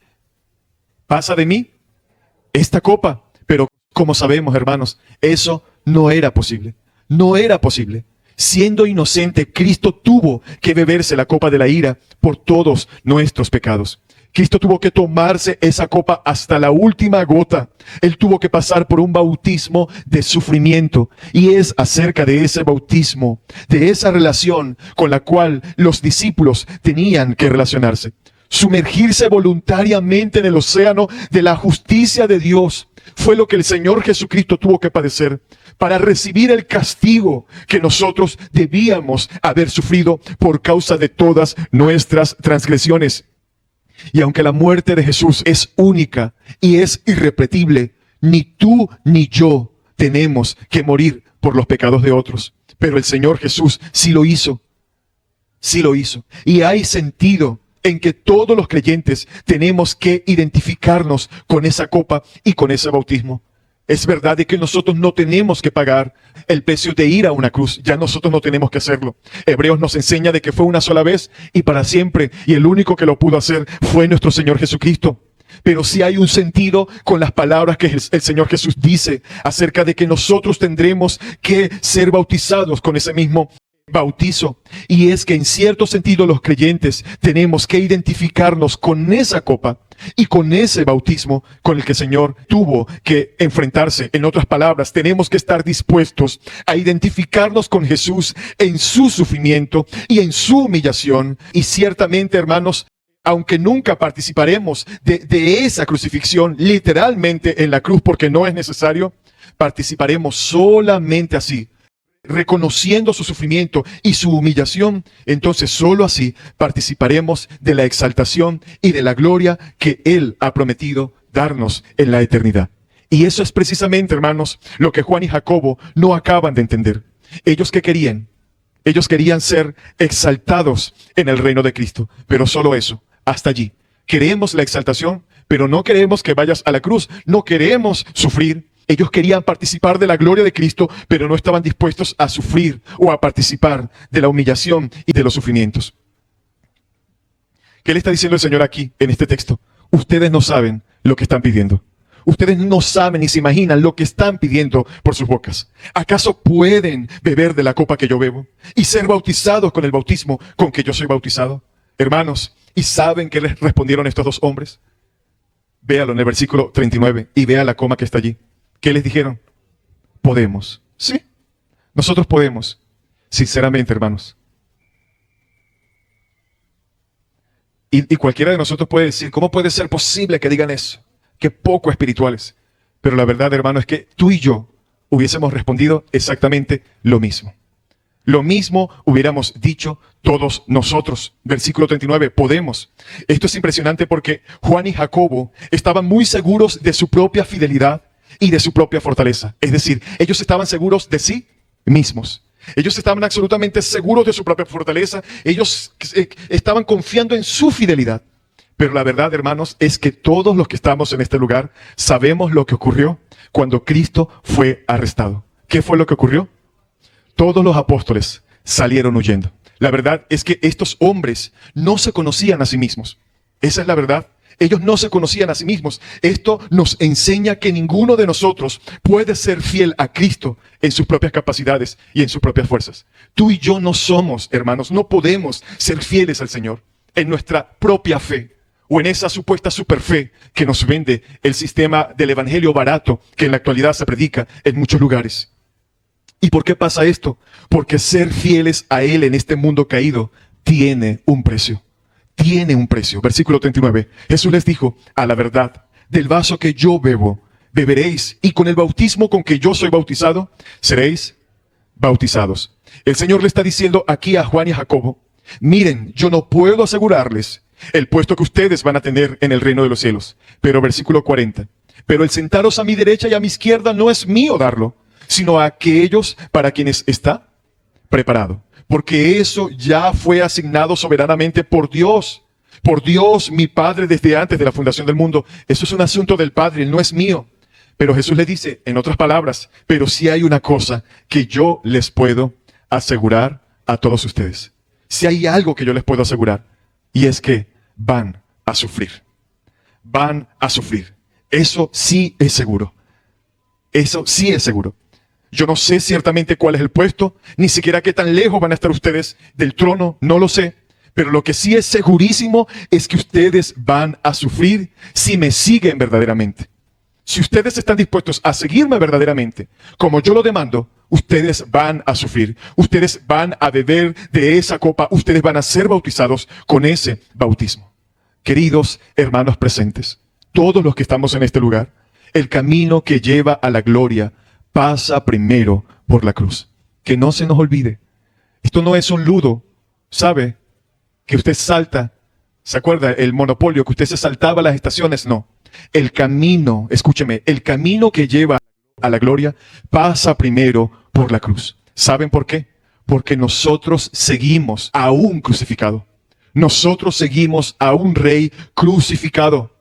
esta copa. Pero como sabemos, hermanos, eso no era posible. No era posible. Siendo inocente, Cristo tuvo que beberse la copa de la ira por todos nuestros pecados. Cristo tuvo que tomarse esa copa hasta la última gota. Él tuvo que pasar por un bautismo de sufrimiento. Y es acerca de ese bautismo, de esa relación con la cual los discípulos tenían que relacionarse. Sumergirse voluntariamente en el océano de la justicia de Dios fue lo que el Señor Jesucristo tuvo que padecer para recibir el castigo que nosotros debíamos haber sufrido por causa de todas nuestras transgresiones. Y aunque la muerte de Jesús es única y es irrepetible, ni tú ni yo tenemos que morir por los pecados de otros. Pero el Señor Jesús sí lo hizo. Sí lo hizo. Y hay sentido en que todos los creyentes tenemos que identificarnos con esa copa y con ese bautismo. Es verdad de que nosotros no tenemos que pagar el precio de ir a una cruz. Ya nosotros no tenemos que hacerlo. Hebreos nos enseña de que fue una sola vez y para siempre. Y el único que lo pudo hacer fue nuestro Señor Jesucristo. Pero sí hay un sentido con las palabras que el Señor Jesús dice acerca de que nosotros tendremos que ser bautizados con ese mismo bautizo. Y es que en cierto sentido los creyentes tenemos que identificarnos con esa copa y con ese bautismo con el que el Señor tuvo que enfrentarse. En otras palabras, tenemos que estar dispuestos a identificarnos con Jesús en su sufrimiento y en su humillación. Y ciertamente, hermanos, aunque nunca participaremos de esa crucifixión literalmente en la cruz porque no es necesario, participaremos solamente así, reconociendo su sufrimiento y su humillación. Entonces solo así participaremos de la exaltación y de la gloria que Él ha prometido darnos en la eternidad. Y eso es precisamente, hermanos, lo que Juan y Jacobo no acaban de entender. ¿Ellos qué querían? Ellos querían ser exaltados en el reino de Cristo, pero solo eso, hasta allí. Queremos la exaltación, pero no queremos que vayas a la cruz, no queremos sufrir. Ellos querían participar de la gloria de Cristo, pero no estaban dispuestos a sufrir o a participar de la humillación y de los sufrimientos. ¿Qué le está diciendo el Señor aquí en este texto? Ustedes no saben lo que están pidiendo. Ustedes no saben ni se imaginan lo que están pidiendo por sus bocas. ¿Acaso pueden beber de la copa que yo bebo y ser bautizados con el bautismo con que yo soy bautizado? Hermanos, ¿y saben qué les respondieron estos dos hombres? Véalo en el versículo 39 y vea la coma que está allí. ¿Qué les dijeron? Podemos. Sí, nosotros podemos. Sinceramente, hermanos. Y cualquiera de nosotros puede decir, ¿cómo puede ser posible que digan eso? Qué poco espirituales. Pero la verdad, hermano, es que tú y yo hubiésemos respondido exactamente lo mismo. Lo mismo hubiéramos dicho todos nosotros. Versículo 39, podemos. Esto es impresionante porque Juan y Jacobo estaban muy seguros de su propia fidelidad y de su propia fortaleza. Es decir, ellos estaban seguros de sí mismos. Ellos estaban absolutamente seguros de su propia fortaleza. Ellos estaban confiando en su fidelidad. Pero la verdad, hermanos, es que todos los que estamos en este lugar sabemos lo que ocurrió cuando Cristo fue arrestado. ¿Qué fue lo que ocurrió? Todos los apóstoles salieron huyendo. La verdad es que estos hombres no se conocían a sí mismos. Esa es la verdad. Ellos no se conocían a sí mismos. Esto nos enseña que ninguno de nosotros puede ser fiel a Cristo en sus propias capacidades y en sus propias fuerzas. Tú y yo no somos, hermanos, no podemos ser fieles al Señor en nuestra propia fe o en esa supuesta superfe que nos vende el sistema del evangelio barato que en la actualidad se predica en muchos lugares. ¿Y por qué pasa esto? Porque ser fieles a Él en este mundo caído tiene un precio. Tiene un precio. Versículo 39. Jesús les dijo, a la verdad, del vaso que yo bebo, beberéis, y con el bautismo con que yo soy bautizado, seréis bautizados. El Señor le está diciendo aquí a Juan y a Jacobo, miren, yo no puedo asegurarles el puesto que ustedes van a tener en el reino de los cielos. Pero versículo 40. Pero el sentaros a mi derecha y a mi izquierda no es mío darlo, sino a aquellos para quienes está preparado. Porque eso ya fue asignado soberanamente por Dios mi Padre desde antes de la fundación del mundo. Eso es un asunto del Padre, no es mío. Pero Jesús le dice, en otras palabras, pero sí hay una cosa que yo les puedo asegurar a todos ustedes. Si hay algo que yo les puedo asegurar, y es que van a sufrir. Van a sufrir. Eso sí es seguro. Eso sí es seguro. Yo no sé ciertamente cuál es el puesto, ni siquiera qué tan lejos van a estar ustedes del trono, no lo sé. Pero lo que sí es segurísimo es que ustedes van a sufrir si me siguen verdaderamente. Si ustedes están dispuestos a seguirme verdaderamente, como yo lo demando, ustedes van a sufrir. Ustedes van a beber de esa copa. Ustedes van a ser bautizados con ese bautismo. Queridos hermanos presentes, todos los que estamos en este lugar, el camino que lleva a la gloria pasa primero por la cruz. Que no se nos olvide. Esto no es un ludo, ¿sabe? Que usted salta. ¿Se acuerda el monopolio? Que usted se saltaba las estaciones. No. El camino, escúcheme, el camino que lleva a la gloria pasa primero por la cruz. ¿Saben por qué? Porque nosotros seguimos a un crucificado. Nosotros seguimos a un rey crucificado.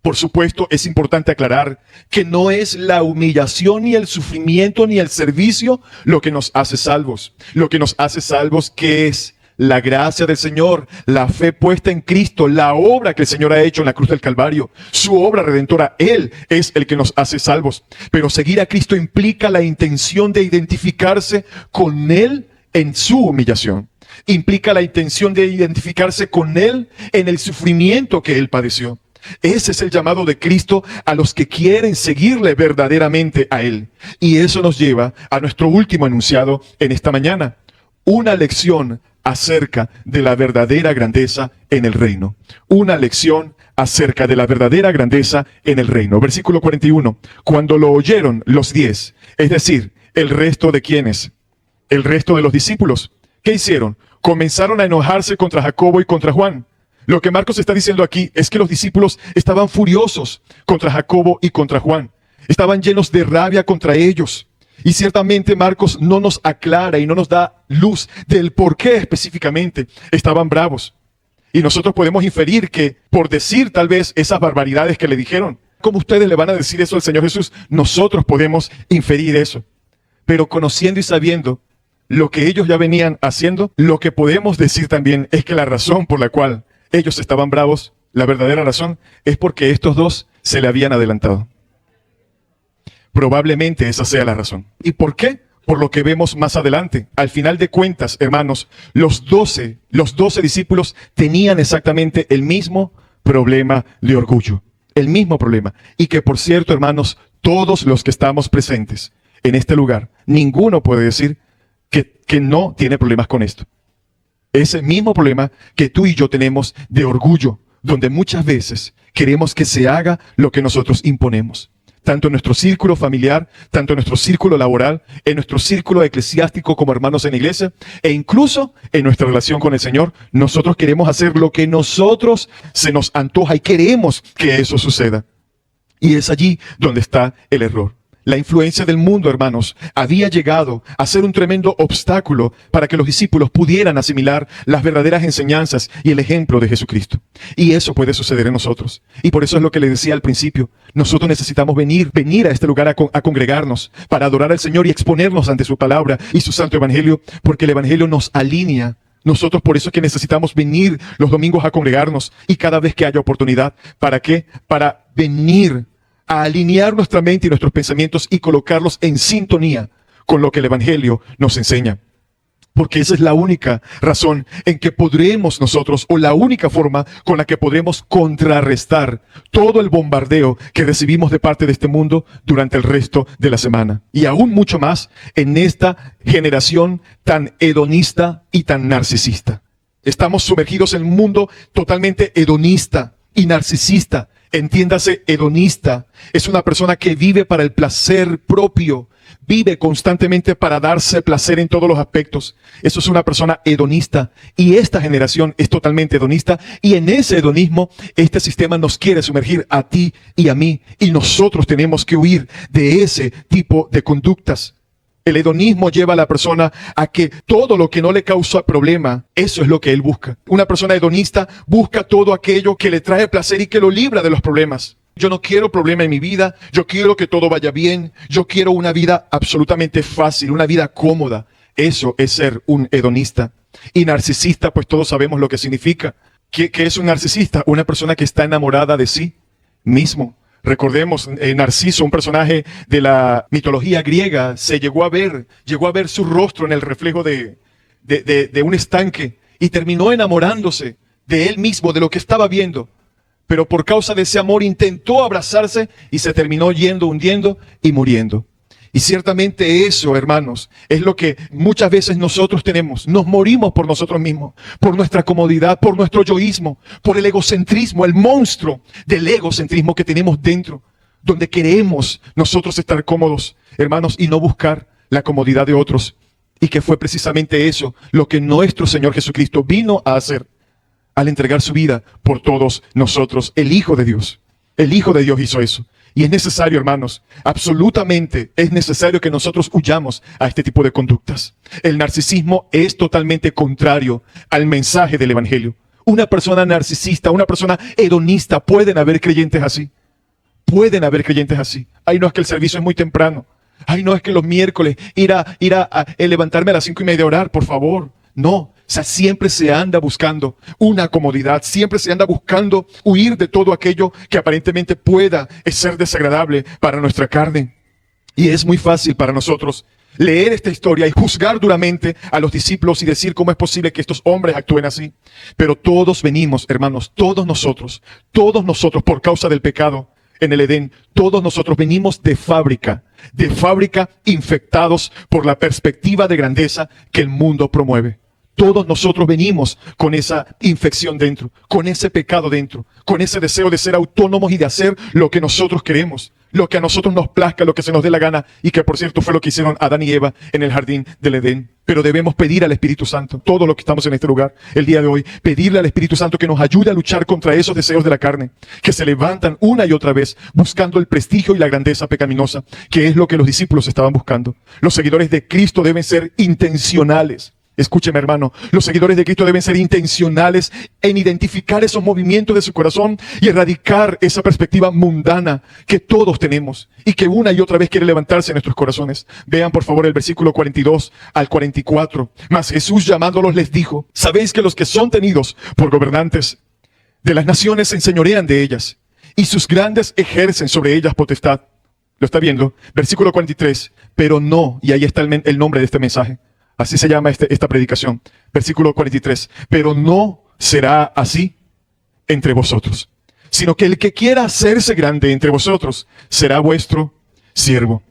Por supuesto, es importante aclarar que no es la humillación, ni el sufrimiento, ni el servicio lo que nos hace salvos. Lo que nos hace salvos, ¿qué es? La gracia del Señor, la fe puesta en Cristo, la obra que el Señor ha hecho en la cruz del Calvario, su obra redentora. Él es el que nos hace salvos. Pero seguir a Cristo implica la intención de identificarse con Él en su humillación. Implica la intención de identificarse con Él en el sufrimiento que Él padeció. Ese es el llamado de Cristo a los que quieren seguirle verdaderamente a Él. Y eso nos lleva a nuestro último enunciado en esta mañana. Una lección acerca de la verdadera grandeza en el reino. Una lección acerca de la verdadera grandeza en el reino. Versículo 41. Cuando lo oyeron los 10, es decir, el resto de quienes, el resto de los discípulos, ¿qué hicieron? Comenzaron a enojarse contra Jacobo y contra Juan. Lo que Marcos está diciendo aquí es que los discípulos estaban furiosos contra Jacobo y contra Juan. Estaban llenos de rabia contra ellos. Y ciertamente Marcos no nos aclara y no nos da luz del por qué específicamente estaban bravos. Y nosotros podemos inferir que por decir tal vez esas barbaridades que le dijeron, ¿cómo ustedes le van a decir eso al Señor Jesús? Nosotros podemos inferir eso. Pero conociendo y sabiendo lo que ellos ya venían haciendo, lo que podemos decir también es que la razón por la cual ellos estaban bravos, la verdadera razón, es porque estos dos se le habían adelantado. Probablemente esa sea la razón. ¿Y por qué? Por lo que vemos más adelante. Al final de cuentas, hermanos, los 12 discípulos tenían exactamente el mismo problema de orgullo. El mismo problema. Y que, por cierto, hermanos, todos los que estamos presentes en este lugar, ninguno puede decir que no tiene problemas con esto. Ese mismo problema que tú y yo tenemos de orgullo, donde muchas veces queremos que se haga lo que nosotros imponemos. Tanto en nuestro círculo familiar, tanto en nuestro círculo laboral, en nuestro círculo eclesiástico como hermanos en la iglesia, e incluso en nuestra relación con el Señor, nosotros queremos hacer lo que nosotros se nos antoja y queremos que eso suceda. Y es allí donde está el error. La influencia del mundo, hermanos, había llegado a ser un tremendo obstáculo para que los discípulos pudieran asimilar las verdaderas enseñanzas y el ejemplo de Jesucristo. Y eso puede suceder en nosotros. Y por eso es lo que le decía al principio. Nosotros necesitamos venir a este lugar a congregarnos para adorar al Señor y exponernos ante su palabra y su santo evangelio, porque el evangelio nos alinea. Nosotros por eso es que necesitamos venir los domingos a congregarnos y cada vez que haya oportunidad. ¿Para qué? Para venir a alinear nuestra mente y nuestros pensamientos y colocarlos en sintonía con lo que el evangelio nos enseña. Porque esa es la única razón en que podremos nosotros, o la única forma con la que podremos contrarrestar todo el bombardeo que recibimos de parte de este mundo durante el resto de la semana. Y aún mucho más en esta generación tan hedonista y tan narcisista. Estamos sumergidos en un mundo totalmente hedonista y narcisista. Entiéndase, hedonista es una persona que vive para el placer propio, vive constantemente para darse placer en todos los aspectos. Eso es una persona hedonista, y esta generación es totalmente hedonista, y en ese hedonismo este sistema nos quiere sumergir a ti y a mí, y nosotros tenemos que huir de ese tipo de conductas. El hedonismo lleva a la persona a que todo lo que no le causa problema, eso es lo que él busca. Una persona hedonista busca todo aquello que le trae placer y que lo libra de los problemas. Yo no quiero problema en mi vida, yo quiero que todo vaya bien, yo quiero una vida absolutamente fácil, una vida cómoda. Eso es ser un hedonista. Y narcisista, pues todos sabemos lo que significa. ¿Qué es un narcisista? Una persona que está enamorada de sí mismo. Recordemos, Narciso, un personaje de la mitología griega, se llegó a ver su rostro en el reflejo de un estanque. y terminó enamorándose de él mismo, de lo que estaba viendo. Pero por causa de ese amor intentó abrazarse y se terminó yendo, hundiendo y muriendo. Y ciertamente eso, hermanos, es lo que muchas veces nosotros tenemos. Nos morimos por nosotros mismos, por nuestra comodidad, por nuestro yoísmo, por el egocentrismo, el monstruo del egocentrismo que tenemos dentro, donde queremos nosotros estar cómodos, hermanos, y no buscar la comodidad de otros. Y que fue precisamente eso lo que nuestro Señor Jesucristo vino a hacer al entregar su vida por todos nosotros. El Hijo de Dios hizo eso. Y es necesario, hermanos, absolutamente es necesario que nosotros huyamos a este tipo de conductas. El narcisismo es totalmente contrario al mensaje del Evangelio. Una persona narcisista, una persona hedonista, pueden haber creyentes así. Pueden haber creyentes así. Ay, no, es que el servicio es muy temprano. Ay, no, es que los miércoles ir a levantarme a las 5:30 a orar, por favor. No, o sea, siempre se anda buscando una comodidad, siempre se anda buscando huir de todo aquello que aparentemente pueda ser desagradable para nuestra carne. Y es muy fácil para nosotros leer esta historia y juzgar duramente a los discípulos y decir cómo es posible que estos hombres actúen así. Pero todos venimos, hermanos, todos nosotros, por causa del pecado en el Edén, todos nosotros venimos de fábrica infectados por la perspectiva de grandeza que el mundo promueve. Todos nosotros venimos con esa infección dentro, con ese pecado dentro, con ese deseo de ser autónomos y de hacer lo que nosotros queremos, lo que a nosotros nos plazca, lo que se nos dé la gana, y que por cierto fue lo que hicieron Adán y Eva en el jardín del Edén. Pero debemos pedir al Espíritu Santo, todos los que estamos en este lugar el día de hoy, pedirle al Espíritu Santo que nos ayude a luchar contra esos deseos de la carne, que se levantan una y otra vez buscando el prestigio y la grandeza pecaminosa, que es lo que los discípulos estaban buscando. Los seguidores de Cristo deben ser intencionales. Escúcheme, hermano, los seguidores de Cristo deben ser intencionales en identificar esos movimientos de su corazón y erradicar esa perspectiva mundana que todos tenemos y que una y otra vez quiere levantarse en nuestros corazones. Vean por favor el versículo 42 al 44. Mas Jesús llamándolos les dijo: sabéis que los que son tenidos por gobernantes de las naciones se enseñorean de ellas y sus grandes ejercen sobre ellas potestad. ¿Lo está viendo? Versículo 43. Pero no, y ahí está el nombre de este mensaje. Así se llama esta predicación. Versículo 43. Pero no será así entre vosotros, sino que el que quiera hacerse grande entre vosotros será vuestro siervo.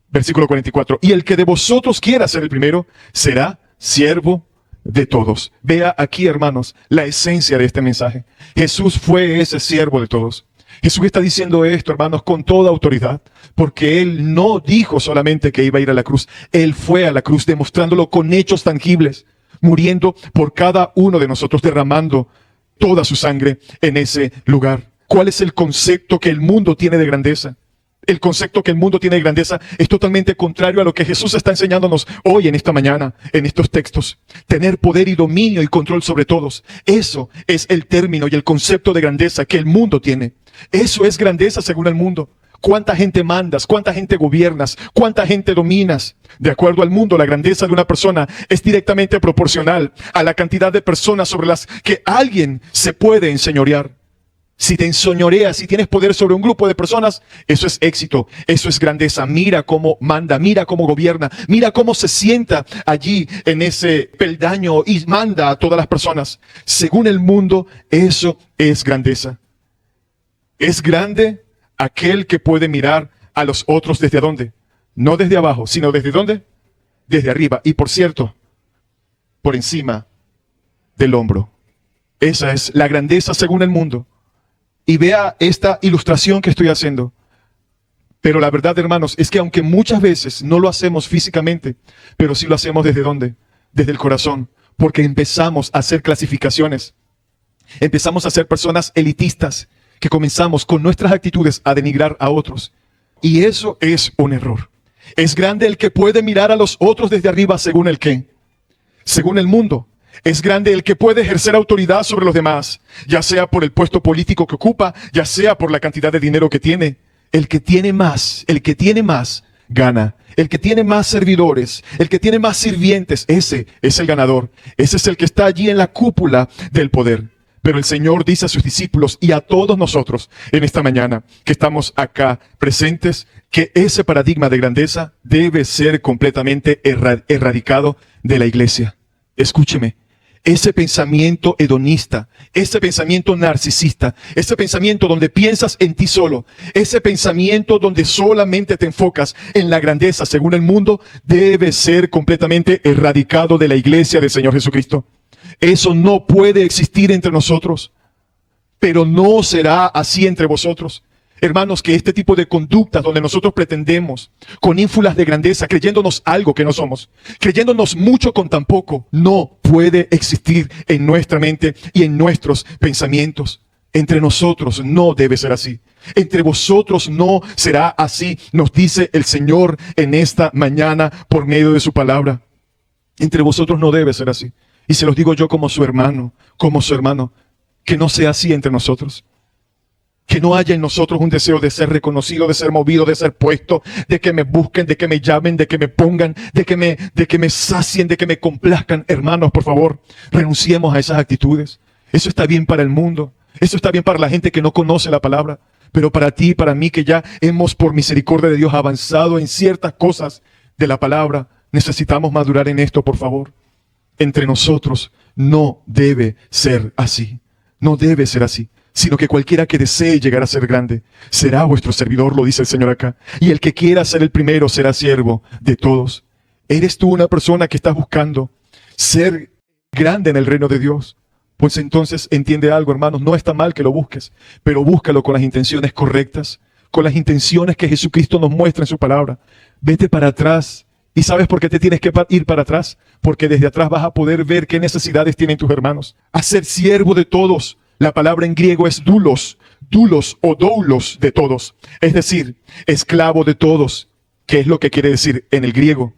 Versículo 44. Y el que de vosotros quiera ser el primero será siervo de todos. Vea aquí, hermanos, la esencia de este mensaje. Jesús fue ese siervo de todos. Jesús está diciendo esto, hermanos, con toda autoridad, porque Él no dijo solamente que iba a ir a la cruz. Él fue a la cruz demostrándolo con hechos tangibles, muriendo por cada uno de nosotros, derramando toda su sangre en ese lugar. ¿Cuál es el concepto que el mundo tiene de grandeza? El concepto que el mundo tiene de grandeza es totalmente contrario a lo que Jesús está enseñándonos hoy en esta mañana, en estos textos. Tener poder y dominio y control sobre todos. Eso es el término y el concepto de grandeza que el mundo tiene. Eso es grandeza según el mundo. ¿Cuánta gente mandas? ¿Cuánta gente gobiernas? ¿Cuánta gente dominas? De acuerdo al mundo, la grandeza de una persona es directamente proporcional a la cantidad de personas sobre las que alguien se puede enseñorear. Si te enseñoreas, si tienes poder sobre un grupo de personas, eso es éxito, eso es grandeza. Mira cómo manda, mira cómo gobierna, mira cómo se sienta allí en ese peldaño y manda a todas las personas. Según el mundo, eso es grandeza. Es grande aquel que puede mirar a los otros ¿desde dónde? No desde abajo, sino ¿desde dónde? Desde arriba. Y por cierto, por encima del hombro. Esa es la grandeza según el mundo. Y vea esta ilustración que estoy haciendo. Pero la verdad, hermanos, es que aunque muchas veces no lo hacemos físicamente, pero sí lo hacemos ¿desde dónde? Desde el corazón. Porque empezamos a hacer clasificaciones. Empezamos a ser personas elitistas, que comenzamos con nuestras actitudes a denigrar a otros. Y eso es un error. Es grande el que puede mirar a los otros desde arriba según el qué. Según el mundo. Es grande el que puede ejercer autoridad sobre los demás, ya sea por el puesto político que ocupa, ya sea por la cantidad de dinero que tiene. El que tiene más gana. El que tiene más servidores, el que tiene más sirvientes, ese es el ganador. Ese es el que está allí en la cúpula del poder. Pero el Señor dice a sus discípulos y a todos nosotros en esta mañana que estamos acá presentes, que ese paradigma de grandeza debe ser completamente erradicado de la iglesia. Escúcheme, ese pensamiento hedonista, ese pensamiento narcisista, ese pensamiento donde piensas en ti solo, ese pensamiento donde solamente te enfocas en la grandeza según el mundo, debe ser completamente erradicado de la iglesia del Señor Jesucristo. Eso no puede existir entre nosotros, pero no será así entre vosotros. Hermanos, que este tipo de conductas donde nosotros pretendemos con ínfulas de grandeza, creyéndonos algo que no somos, creyéndonos mucho con tan poco, no puede existir en nuestra mente y en nuestros pensamientos. Entre nosotros no debe ser así. Entre vosotros no será así, nos dice el Señor en esta mañana por medio de su palabra. Entre vosotros no debe ser así. Y se los digo yo como su hermano, que no sea así entre nosotros. Que no haya en nosotros un deseo de ser reconocido, de ser movido, de ser puesto, de que me busquen, de que me llamen, de que me pongan, de que me sacien, de que me complazcan. Hermanos, por favor, renunciemos a esas actitudes. Eso está bien para el mundo. Eso está bien para la gente que no conoce la palabra. Pero para ti y para mí, que ya hemos por misericordia de Dios avanzado en ciertas cosas de la palabra, necesitamos madurar en esto, por favor. Entre nosotros no debe ser así. No debe ser así. Sino que cualquiera que desee llegar a ser grande será vuestro servidor, lo dice el Señor acá. Y el que quiera ser el primero será siervo de todos. ¿Eres tú una persona que estás buscando ser grande en el reino de Dios? Pues entonces entiende algo, hermanos, no está mal que lo busques, pero búscalo con las intenciones correctas, con las intenciones que Jesucristo nos muestra en su palabra. Vete para atrás. ¿Y sabes por qué te tienes que ir para atrás? Porque desde atrás vas a poder ver qué necesidades tienen tus hermanos. A ser siervo de todos. La palabra en griego es doulos o doulos de todos. Es decir, esclavo de todos. ¿Qué es lo que quiere decir en el griego?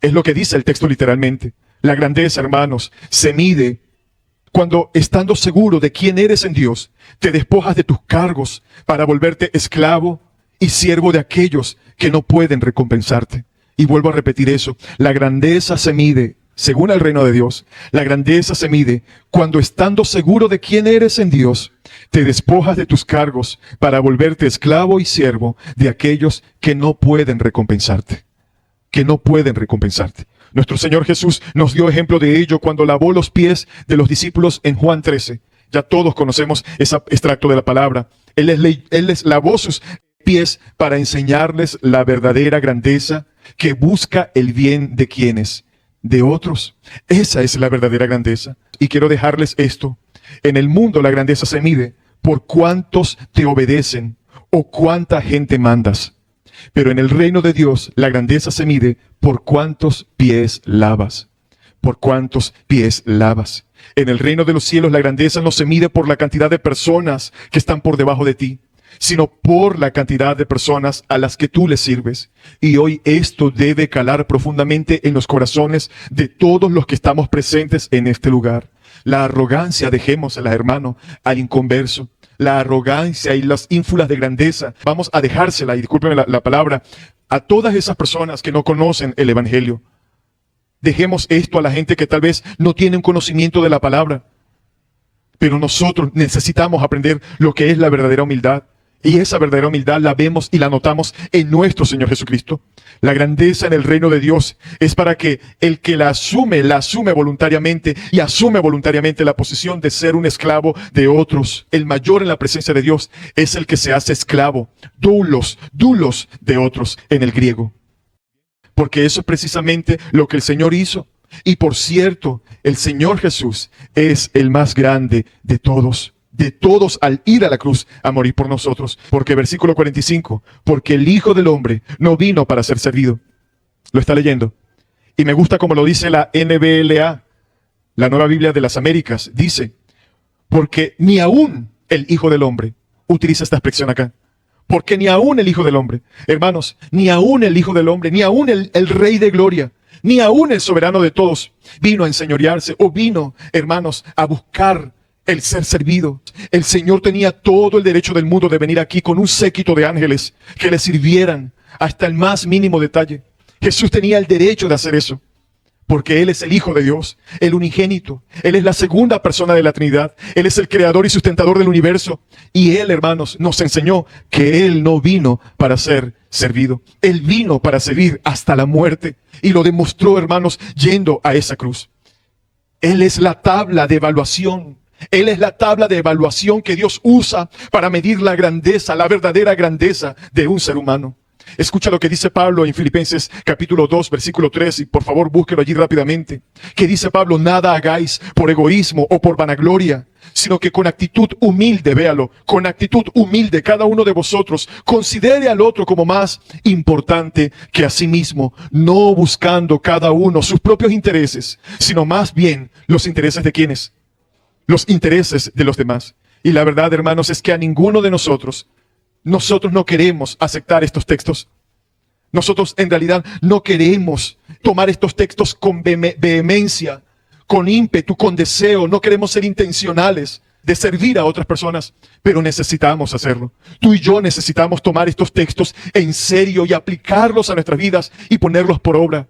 Es lo que dice el texto literalmente. La grandeza, hermanos, se mide cuando, estando seguro de quién eres en Dios, te despojas de tus cargos para volverte esclavo y siervo de aquellos que no pueden recompensarte. Y vuelvo a repetir eso. La grandeza se mide, según el reino de Dios, la grandeza se mide cuando, estando seguro de quién eres en Dios, te despojas de tus cargos para volverte esclavo y siervo de aquellos que no pueden recompensarte. Que no pueden recompensarte. Nuestro Señor Jesús nos dio ejemplo de ello cuando lavó los pies de los discípulos en Juan 13. Ya todos conocemos ese extracto de la palabra. Él les lavó sus pies para enseñarles la verdadera grandeza que busca el bien de quienes, de otros. Esa es la verdadera grandeza. Y quiero dejarles esto. En el mundo la grandeza se mide por cuántos te obedecen o cuánta gente mandas. Pero en el reino de Dios la grandeza se mide por cuántos pies lavas. Por cuántos pies lavas. En el reino de los cielos la grandeza no se mide por la cantidad de personas que están por debajo de ti, sino por la cantidad de personas a las que tú les sirves. Y hoy esto debe calar profundamente en los corazones de todos los que estamos presentes en este lugar. La arrogancia, dejémosela, hermano, al inconverso. La arrogancia y las ínfulas de grandeza, vamos a dejársela, y discúlpenme la palabra, a todas esas personas que no conocen el Evangelio. Dejemos esto a la gente que tal vez no tiene un conocimiento de la palabra. Pero nosotros necesitamos aprender lo que es la verdadera humildad. Y esa verdadera humildad la vemos y la notamos en nuestro Señor Jesucristo. La grandeza en el reino de Dios es para que el que la asume voluntariamente y asume voluntariamente la posición de ser un esclavo de otros. El mayor en la presencia de Dios es el que se hace esclavo, doulos de otros en el griego. Porque eso es precisamente lo que el Señor hizo. Y por cierto, el Señor Jesús es el más grande de todos al ir a la cruz a morir por nosotros. Porque versículo 45, porque el Hijo del Hombre no vino para ser servido. Lo está leyendo. Y me gusta como lo dice la NBLA, la Nueva Biblia de las Américas. Dice, porque ni aún el Hijo del Hombre, utiliza esta expresión acá. Porque ni aún el Hijo del Hombre, hermanos, ni aún el Hijo del Hombre, ni aún el Rey de Gloria, ni aún el soberano de todos, vino a enseñorearse o vino, hermanos, a buscar el ser servido. El Señor tenía todo el derecho del mundo de venir aquí con un séquito de ángeles que le sirvieran hasta el más mínimo detalle. Jesús tenía el derecho de hacer eso, porque Él es el Hijo de Dios, el unigénito. Él es la segunda persona de la Trinidad. Él es el creador y sustentador del universo. Y Él, hermanos, nos enseñó que Él no vino para ser servido. Él vino para servir hasta la muerte. Y lo demostró, hermanos, yendo a esa cruz. Él es la tabla de evaluación. Él es la tabla de evaluación que Dios usa para medir la grandeza, la verdadera grandeza de un ser humano. Escucha lo que dice Pablo en Filipenses capítulo 2, versículo 3, y por favor búsquelo allí rápidamente. Que dice Pablo: nada hagáis por egoísmo o por vanagloria, sino que con actitud humilde, véalo, con actitud humilde cada uno de vosotros considere al otro como más importante que a sí mismo, no buscando cada uno sus propios intereses, sino más bien los intereses de ¿quiénes? Los intereses de los demás. Y la verdad, hermanos, es que a ninguno de nosotros no queremos aceptar estos textos. Nosotros en realidad no queremos tomar estos textos con vehemencia, con ímpetu, con deseo. No queremos ser intencionales de servir a otras personas, pero necesitamos hacerlo. Tú y yo necesitamos tomar estos textos en serio y aplicarlos a nuestras vidas y ponerlos por obra.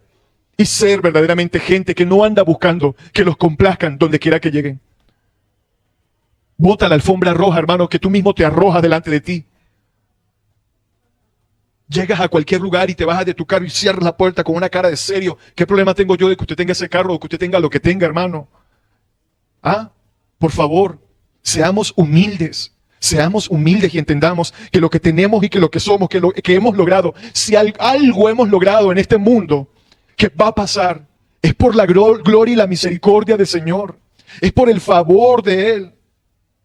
Y ser verdaderamente gente que no anda buscando que los complazcan donde quiera que lleguen. Bota la alfombra roja, hermano, que tú mismo te arrojas delante de ti. Llegas a cualquier lugar y te bajas de tu carro y cierras la puerta con una cara de serio. ¿Qué problema tengo yo de que usted tenga ese carro o que usted tenga lo que tenga, hermano? Por favor, seamos humildes. Seamos humildes y entendamos que lo que tenemos y que lo que somos, que hemos logrado, si algo hemos logrado en este mundo que va a pasar, es por la gloria y la misericordia del Señor. Es por el favor de Él.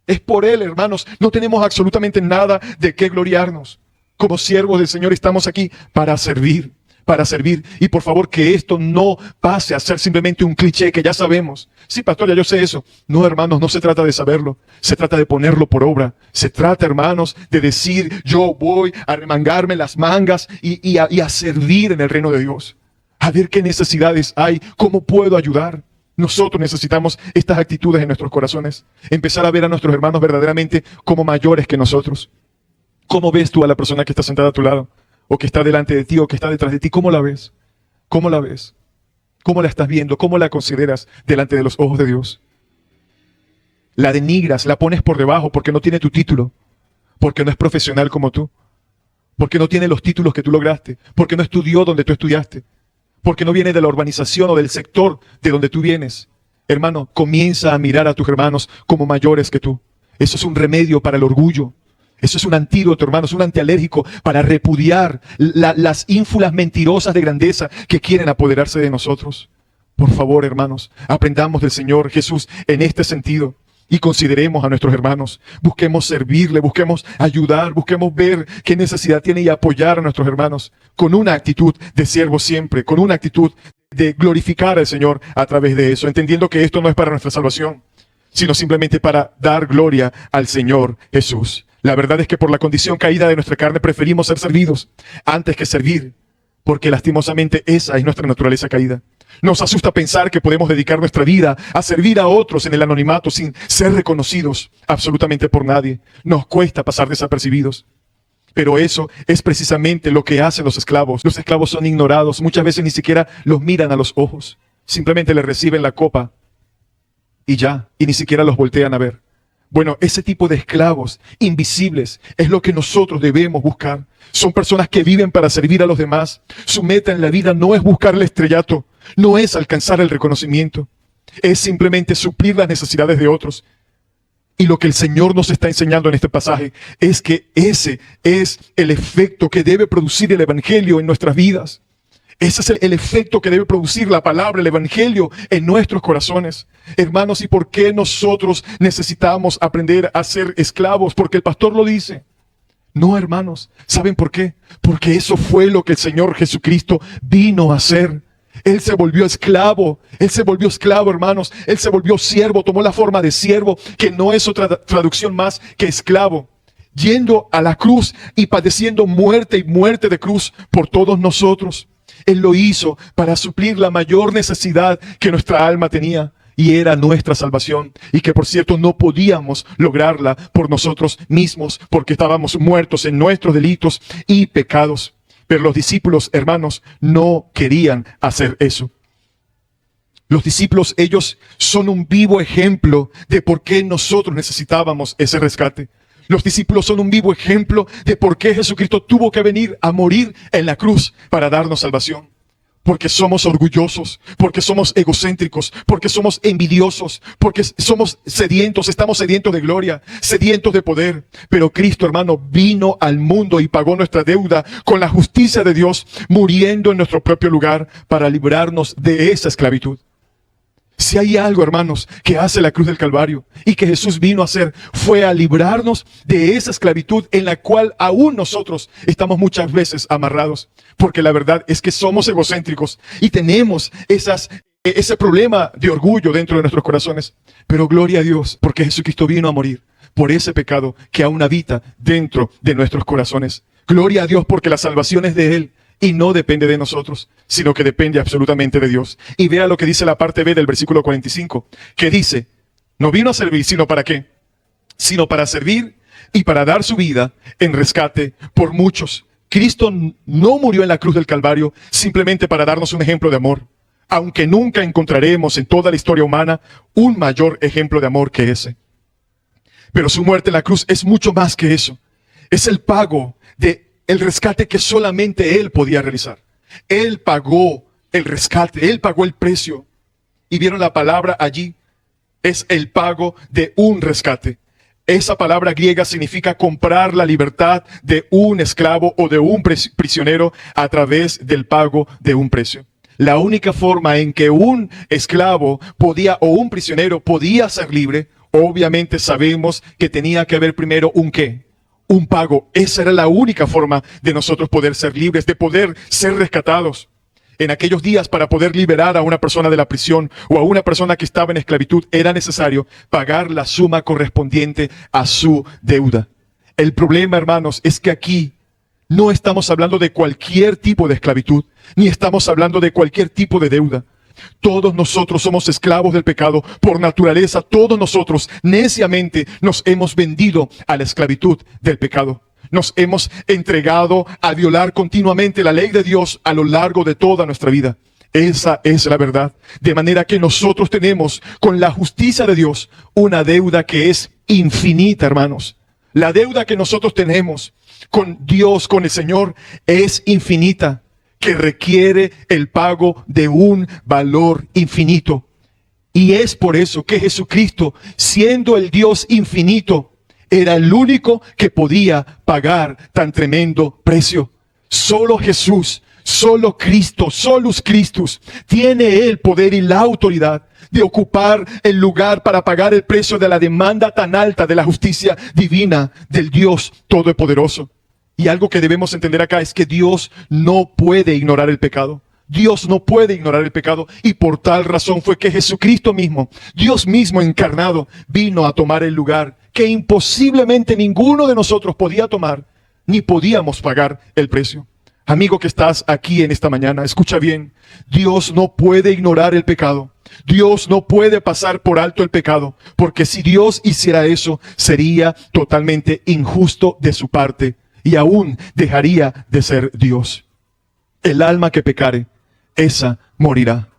Es por Él, hermanos. No tenemos absolutamente nada de qué gloriarnos. Como siervos del Señor estamos aquí para servir. Y por favor, que esto no pase a ser simplemente un cliché que ya sabemos. Sí, pastor, ya yo sé eso. No, hermanos, no se trata de saberlo. Se trata de ponerlo por obra. Se trata, hermanos, de decir: yo voy a remangarme las mangas y a servir en el reino de Dios. A ver qué necesidades hay, cómo puedo ayudar. Nosotros necesitamos estas actitudes en nuestros corazones. Empezar a ver a nuestros hermanos verdaderamente como mayores que nosotros. ¿Cómo ves tú a la persona que está sentada a tu lado? O que está delante de ti o que está detrás de ti. ¿Cómo la ves? ¿Cómo la ves? ¿Cómo la estás viendo? ¿Cómo la consideras delante de los ojos de Dios? La denigras, la pones por debajo porque no tiene tu título. Porque no es profesional como tú. Porque no tiene los títulos que tú lograste. Porque no estudió donde tú estudiaste. Porque no viene de la urbanización o del sector de donde tú vienes. Hermano, comienza a mirar a tus hermanos como mayores que tú. Eso es un remedio para el orgullo. Eso es un antídoto, hermanos, un antialérgico para repudiar las ínfulas mentirosas de grandeza que quieren apoderarse de nosotros. Por favor, hermanos, aprendamos del Señor Jesús en este sentido. Y consideremos a nuestros hermanos, busquemos servirle, busquemos ayudar, busquemos ver qué necesidad tiene y apoyar a nuestros hermanos con una actitud de siervo siempre, con una actitud de glorificar al Señor a través de eso, entendiendo que esto no es para nuestra salvación, sino simplemente para dar gloria al Señor Jesús. La verdad es que por la condición caída de nuestra carne preferimos ser servidos antes que servir, porque lastimosamente esa es nuestra naturaleza caída. Nos asusta pensar que podemos dedicar nuestra vida a servir a otros en el anonimato sin ser reconocidos absolutamente por nadie. Nos cuesta pasar desapercibidos. Pero eso es precisamente lo que hacen los esclavos. Los esclavos son ignorados. Muchas veces ni siquiera los miran a los ojos. Simplemente les reciben la copa y ya. Y ni siquiera los voltean a ver. Bueno, ese tipo de esclavos invisibles es lo que nosotros debemos buscar. Son personas que viven para servir a los demás. Su meta en la vida no es buscar el estrellato, no es alcanzar el reconocimiento. Es simplemente suplir las necesidades de otros. Y lo que el Señor nos está enseñando en este pasaje es que ese es el efecto que debe producir el Evangelio en nuestras vidas. Ese es el efecto que debe producir la palabra, el Evangelio en nuestros corazones. Hermanos, ¿y por qué nosotros necesitamos aprender a ser esclavos? Porque el pastor lo dice. No, hermanos, ¿saben por qué? Porque eso fue lo que el Señor Jesucristo vino a hacer. Él se volvió esclavo, hermanos. Él se volvió siervo, tomó la forma de siervo, que no es otra traducción más que esclavo. Yendo a la cruz y padeciendo muerte y muerte de cruz por todos nosotros. Él lo hizo para suplir la mayor necesidad que nuestra alma tenía, y era nuestra salvación, y que por cierto no podíamos lograrla por nosotros mismos, porque estábamos muertos en nuestros delitos y pecados. Pero los discípulos, hermanos, no querían hacer eso. Los discípulos, ellos son un vivo ejemplo de por qué nosotros necesitábamos ese rescate. Los discípulos son un vivo ejemplo de por qué Jesucristo tuvo que venir a morir en la cruz para darnos salvación. porque somos orgullosos, porque somos egocéntricos, porque somos envidiosos, porque somos sedientos, estamos sedientos de gloria, sedientos de poder. Pero Cristo, hermano, vino al mundo y pagó nuestra deuda con la justicia de Dios, muriendo en nuestro propio lugar para librarnos de esa esclavitud. Si hay algo, hermanos, que hace la cruz del Calvario y que Jesús vino a hacer, fue a librarnos de esa esclavitud en la cual aún nosotros estamos muchas veces amarrados. Porque la verdad es que somos egocéntricos y tenemos ese problema de orgullo dentro de nuestros corazones. Pero gloria a Dios, porque Jesucristo vino a morir por ese pecado que aún habita dentro de nuestros corazones. Gloria a Dios, porque la salvación es de Él. Y no depende de nosotros, sino que depende absolutamente de Dios. Y vea lo que dice la parte B del versículo 45, que dice, no vino a servir, sino para qué, sino para servir y para dar su vida en rescate por muchos. Cristo no murió en la cruz del Calvario simplemente para darnos un ejemplo de amor, aunque nunca encontraremos en toda la historia humana un mayor ejemplo de amor que ese. Pero su muerte en la cruz es mucho más que eso. Es el pago el rescate que solamente Él podía realizar. Él pagó el rescate, Él pagó el precio. Y vieron la palabra allí, es el pago de un rescate. Esa palabra griega significa comprar la libertad de un esclavo o de un prisionero a través del pago de un precio. La única forma en que un esclavo podía o un prisionero podía ser libre, obviamente sabemos que tenía que haber primero un ¿qué? Un pago. Esa era la única forma de nosotros poder ser libres, de poder ser rescatados. En aquellos días, para poder liberar a una persona de la prisión o a una persona que estaba en esclavitud, era necesario pagar la suma correspondiente a su deuda. El problema, hermanos, es que aquí no estamos hablando de cualquier tipo de esclavitud, ni estamos hablando de cualquier tipo de deuda. Todos nosotros somos esclavos del pecado. Por naturaleza, todos nosotros neciamente nos hemos vendido a la esclavitud del pecado. Nos hemos entregado a violar continuamente la ley de Dios a lo largo de toda nuestra vida. Esa es la verdad. De manera que nosotros tenemos con la justicia de Dios una deuda que es infinita, hermanos. La deuda que nosotros tenemos con Dios, con el Señor, es infinita, que requiere el pago de un valor infinito. Y es por eso que Jesucristo, siendo el Dios infinito, era el único que podía pagar tan tremendo precio. Solo Jesús, solo Cristo, solus Christus, tiene el poder y la autoridad de ocupar el lugar para pagar el precio de la demanda tan alta de la justicia divina del Dios Todopoderoso. Y algo que debemos entender acá es que Dios no puede ignorar el pecado. Dios no puede ignorar el pecado. Y por tal razón fue que Jesucristo mismo, Dios mismo encarnado, vino a tomar el lugar que imposiblemente ninguno de nosotros podía tomar, ni podíamos pagar el precio. Amigo que estás aquí en esta mañana, escucha bien. Dios no puede ignorar el pecado. Dios no puede pasar por alto el pecado. Porque si Dios hiciera eso, sería totalmente injusto de su parte. Y aún dejaría de ser Dios. El alma que pecare, esa morirá.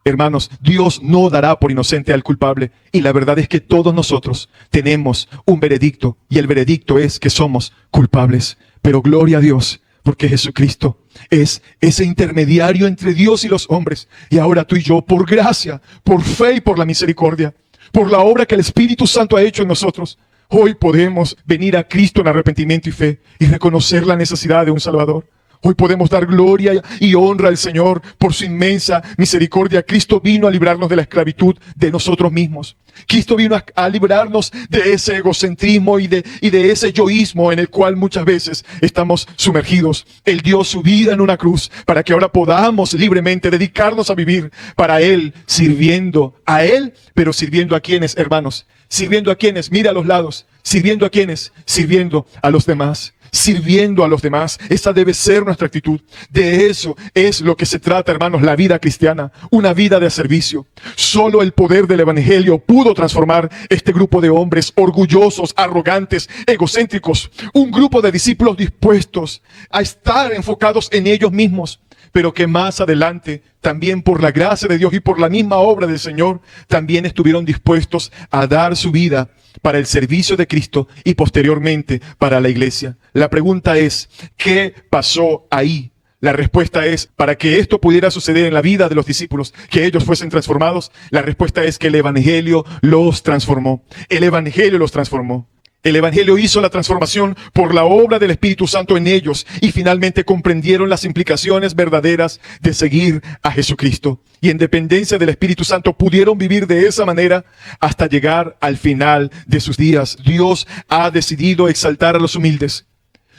Hermanos, Dios no dará por inocente al culpable. Y la verdad es que todos nosotros tenemos un veredicto. Y el veredicto es que somos culpables. Pero gloria a Dios, porque Jesucristo es ese intermediario entre Dios y los hombres. Y ahora tú y yo, por gracia, por fe y por la misericordia, por la obra que el Espíritu Santo ha hecho en nosotros, hoy podemos venir a Cristo en arrepentimiento y fe y reconocer la necesidad de un Salvador. Hoy podemos dar gloria y honra al Señor por su inmensa misericordia. Cristo vino a librarnos de la esclavitud de nosotros mismos. Cristo vino a librarnos de ese egocentrismo y de ese yoísmo en el cual muchas veces estamos sumergidos. Él dio su vida en una cruz para que ahora podamos libremente dedicarnos a vivir para Él, sirviendo a Él, pero sirviendo a quienes, hermanos, sirviendo a quienes, mira a los lados, sirviendo a quienes, sirviendo a los demás. Sirviendo a los demás. Esa debe ser nuestra actitud. De eso es lo que se trata, hermanos, la vida cristiana. Una vida de servicio. Solo el poder del evangelio pudo transformar este grupo de hombres orgullosos, arrogantes, egocéntricos. Un grupo de discípulos dispuestos a estar enfocados en ellos mismos, pero que más adelante, también por la gracia de Dios y por la misma obra del Señor, también estuvieron dispuestos a dar su vida para el servicio de Cristo y posteriormente para la iglesia. La pregunta es, ¿qué pasó ahí? La respuesta es, para que esto pudiera suceder en la vida de los discípulos, que ellos fuesen transformados, la respuesta es que el Evangelio los transformó. El Evangelio los transformó. El Evangelio hizo la transformación por la obra del Espíritu Santo en ellos y finalmente comprendieron las implicaciones verdaderas de seguir a Jesucristo. Y en dependencia del Espíritu Santo pudieron vivir de esa manera hasta llegar al final de sus días. Dios ha decidido exaltar a los humildes.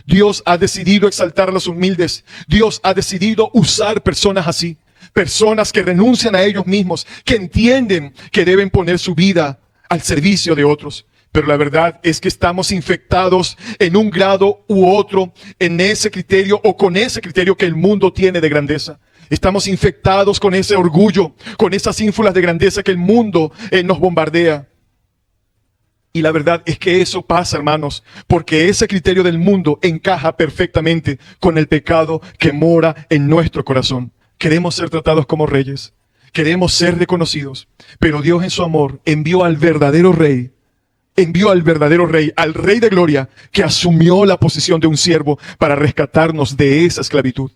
Dios ha decidido exaltar a los humildes. Dios ha decidido usar personas así. Personas que renuncian a ellos mismos, que entienden que deben poner su vida al servicio de otros. Pero la verdad es que estamos infectados en un grado u otro en ese criterio o con ese criterio que el mundo tiene de grandeza. Estamos infectados con ese orgullo, con esas ínfulas de grandeza que el mundo nos bombardea. Y la verdad es que eso pasa, hermanos, porque ese criterio del mundo encaja perfectamente con el pecado que mora en nuestro corazón. Queremos ser tratados como reyes, queremos ser reconocidos, pero Dios en su amor envió al verdadero rey, al Rey de Gloria, que asumió la posición de un siervo para rescatarnos de esa esclavitud.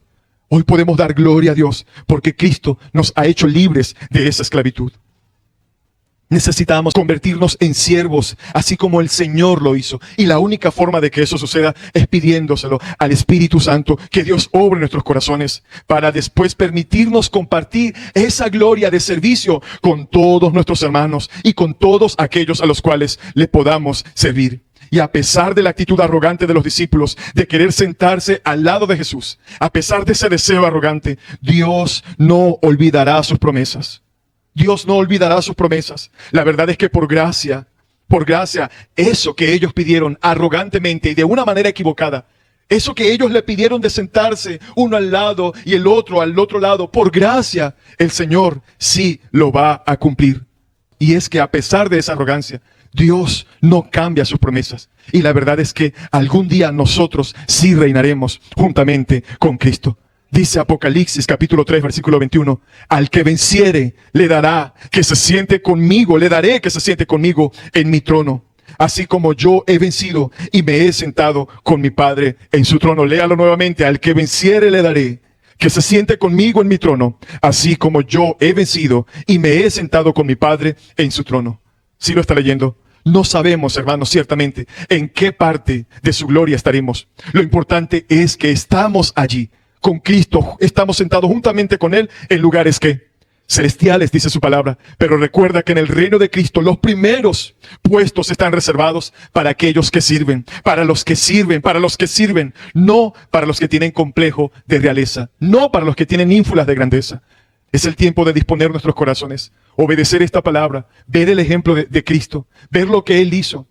Hoy podemos dar gloria a Dios porque Cristo nos ha hecho libres de esa esclavitud. Necesitamos convertirnos en siervos, así como el Señor lo hizo. Y la única forma de que eso suceda es pidiéndoselo al Espíritu Santo, que Dios obre en nuestros corazones, para después permitirnos compartir esa gloria de servicio con todos nuestros hermanos y con todos aquellos a los cuales le podamos servir. Y a pesar de la actitud arrogante de los discípulos, de querer sentarse al lado de Jesús, a pesar de ese deseo arrogante, Dios no olvidará sus promesas. Dios no olvidará sus promesas. La verdad es que por gracia, eso que ellos pidieron arrogantemente y de una manera equivocada, eso que ellos le pidieron de sentarse uno al lado y el otro al otro lado, por gracia, el Señor sí lo va a cumplir. Y es que a pesar de esa arrogancia, Dios no cambia sus promesas. Y la verdad es que algún día nosotros sí reinaremos juntamente con Cristo. Dice Apocalipsis capítulo 3 versículo 21, al que venciere le dará que se siente conmigo, le daré que se siente conmigo en mi trono, así como yo he vencido y me he sentado con mi Padre en su trono. Léalo nuevamente, al que venciere le daré que se siente conmigo en mi trono, así como yo he vencido y me he sentado con mi Padre en su trono. ¿Sí lo está leyendo? No sabemos, hermanos, ciertamente en qué parte de su gloria estaremos. Lo importante es que estamos allí. Con Cristo, estamos sentados juntamente con Él en lugares que celestiales, dice su palabra. Pero recuerda que en el reino de Cristo los primeros puestos están reservados para aquellos que sirven, para los que sirven, no para los que tienen complejo de realeza, no para los que tienen ínfulas de grandeza. Es el tiempo de disponer nuestros corazones, obedecer esta palabra, ver el ejemplo de Cristo, ver lo que Él hizo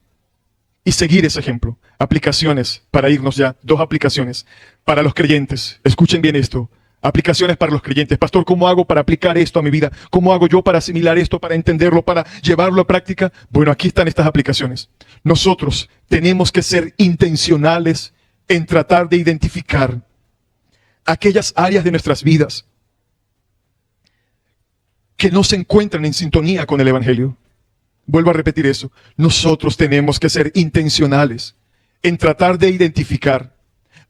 y seguir ese ejemplo. Aplicaciones, para irnos ya, 2 aplicaciones para los creyentes. Escuchen bien esto. Aplicaciones para los creyentes. Pastor, ¿cómo hago para aplicar esto a mi vida? ¿Cómo hago yo para asimilar esto, para entenderlo, para llevarlo a práctica? Bueno, aquí están estas aplicaciones. Nosotros tenemos que ser intencionales en tratar de identificar aquellas áreas de nuestras vidas que no se encuentran en sintonía con el Evangelio. Vuelvo a repetir eso. Nosotros tenemos que ser intencionales en tratar de identificar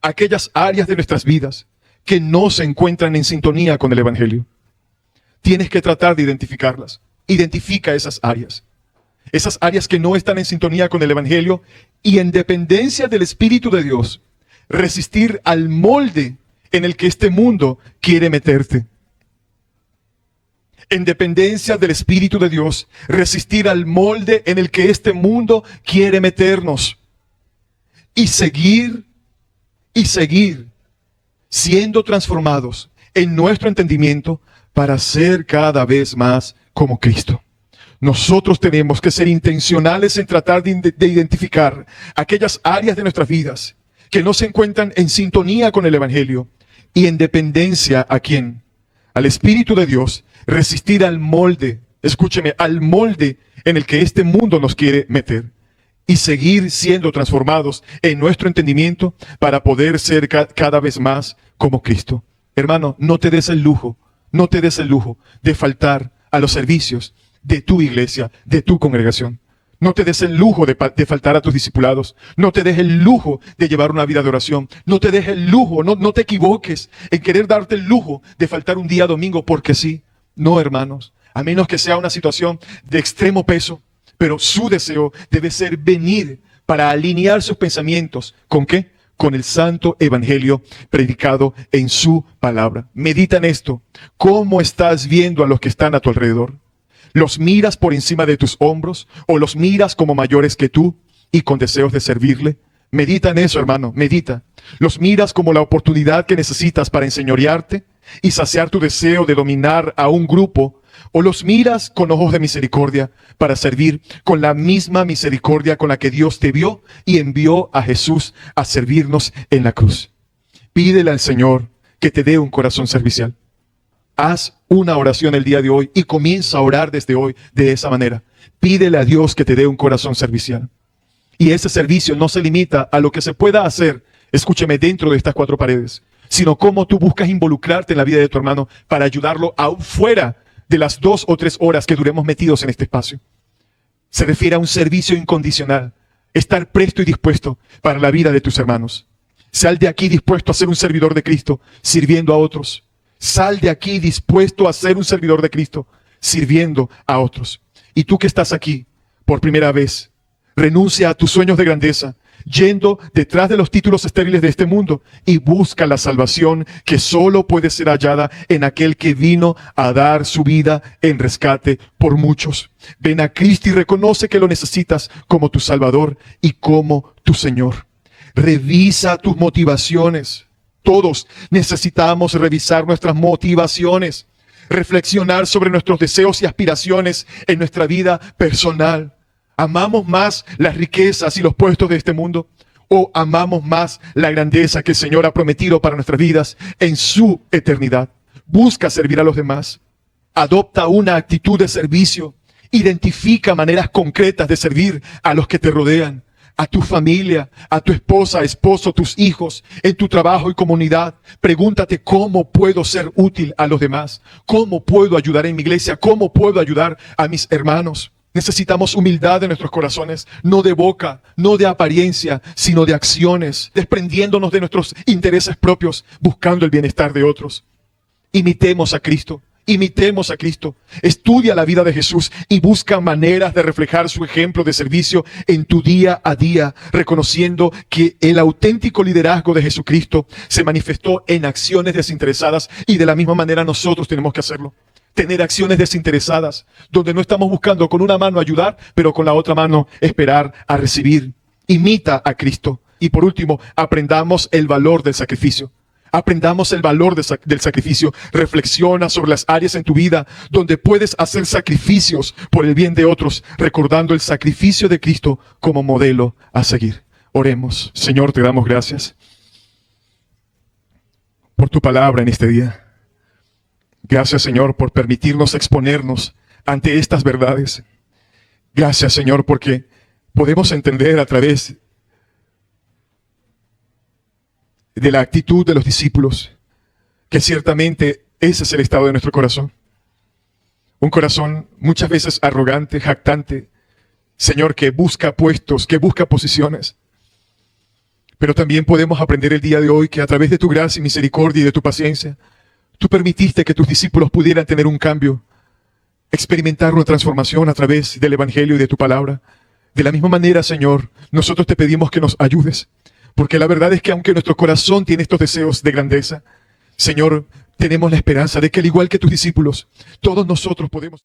aquellas áreas de nuestras vidas que no se encuentran en sintonía con el Evangelio. Tienes que tratar de identificarlas. Identifica esas áreas que no están en sintonía con el Evangelio y en dependencia del Espíritu de Dios, resistir al molde en el que este mundo quiere meterte. En dependencia del Espíritu de Dios, resistir al molde en el que este mundo quiere meternos. Y seguir siendo transformados en nuestro entendimiento para ser cada vez más como Cristo. Nosotros tenemos que ser intencionales en tratar de identificar aquellas áreas de nuestras vidas que no se encuentran en sintonía con el Evangelio y en dependencia ¿a quién? Al Espíritu de Dios, resistir al molde, escúcheme, al molde en el que este mundo nos quiere meter. Y seguir siendo transformados en nuestro entendimiento para poder ser cada vez más como Cristo. Hermano, no te des el lujo de faltar a los servicios de tu iglesia, de tu congregación. No te des el lujo de faltar a tus discipulados. No te des el lujo de llevar una vida de oración. No te des el lujo, no te equivoques en querer darte el lujo de faltar un día domingo porque sí. No, hermanos, a menos que sea una situación de extremo peso, pero su deseo debe ser venir para alinear sus pensamientos. ¿Con qué? Con el santo evangelio predicado en su palabra. Medita en esto. ¿Cómo estás viendo a los que están a tu alrededor? ¿Los miras por encima de tus hombros o los miras como mayores que tú y con deseos de servirle? Medita en eso, hermano, medita. ¿Los miras como la oportunidad que necesitas para enseñorearte y saciar tu deseo de dominar a un grupo? ¿O los miras con ojos de misericordia para servir con la misma misericordia con la que Dios te vio y envió a Jesús a servirnos en la cruz? Pídele al Señor que te dé un corazón servicial. Haz una oración el día de hoy y comienza a orar desde hoy de esa manera. Pídele a Dios que te dé un corazón servicial. Y ese servicio no se limita a lo que se pueda hacer, escúcheme, dentro de estas 4 paredes, sino cómo tú buscas involucrarte en la vida de tu hermano para ayudarlo aún fuera de las 2 o 3 horas que duremos metidos en este espacio. Se refiere a un servicio incondicional, estar presto y dispuesto para la vida de tus hermanos. Sal de aquí dispuesto a ser un servidor de Cristo, sirviendo a otros. Sal de aquí dispuesto a ser un servidor de Cristo, sirviendo a otros. Y tú que estás aquí por primera vez, renuncia a tus sueños de grandeza, yendo detrás de los títulos estériles de este mundo y busca la salvación que solo puede ser hallada en aquel que vino a dar su vida en rescate por muchos. Ven a Cristo y reconoce que lo necesitas como tu Salvador y como tu Señor. Revisa tus motivaciones. Todos necesitamos revisar nuestras motivaciones, reflexionar sobre nuestros deseos y aspiraciones en nuestra vida personal. ¿Amamos más las riquezas y los puestos de este mundo? ¿O amamos más la grandeza que el Señor ha prometido para nuestras vidas en su eternidad? Busca servir a los demás. Adopta una actitud de servicio. Identifica maneras concretas de servir a los que te rodean. A tu familia, a tu esposa, esposo, tus hijos, en tu trabajo y comunidad. Pregúntate cómo puedo ser útil a los demás. ¿Cómo puedo ayudar en mi iglesia? ¿Cómo puedo ayudar a mis hermanos? Necesitamos humildad en nuestros corazones, no de boca, no de apariencia, sino de acciones, desprendiéndonos de nuestros intereses propios, buscando el bienestar de otros. Imitemos a Cristo. Imitemos a Cristo. Estudia la vida de Jesús y busca maneras de reflejar su ejemplo de servicio en tu día a día, reconociendo que el auténtico liderazgo de Jesucristo se manifestó en acciones desinteresadas y de la misma manera nosotros tenemos que hacerlo. Tener acciones desinteresadas, donde no estamos buscando con una mano ayudar, pero con la otra mano esperar a recibir. Imita a Cristo. Y por último, aprendamos el valor del sacrificio. Aprendamos el valor del sacrificio. Reflexiona sobre las áreas en tu vida donde puedes hacer sacrificios por el bien de otros, recordando el sacrificio de Cristo como modelo a seguir. Oremos. Señor, te damos gracias por tu palabra en este día. Gracias, Señor, por permitirnos exponernos ante estas verdades. Gracias, Señor, porque podemos entender a través de la actitud de los discípulos, que ciertamente ese es el estado de nuestro corazón. Un corazón muchas veces arrogante, jactante, Señor, que busca puestos, que busca posiciones. Pero también podemos aprender el día de hoy que a través de tu gracia y misericordia y de tu paciencia, tú permitiste que tus discípulos pudieran tener un cambio, experimentar una transformación a través del Evangelio y de tu palabra. De la misma manera, Señor, nosotros te pedimos que nos ayudes. Porque la verdad es que aunque nuestro corazón tiene estos deseos de grandeza, Señor, tenemos la esperanza de que al igual que tus discípulos, todos nosotros podemos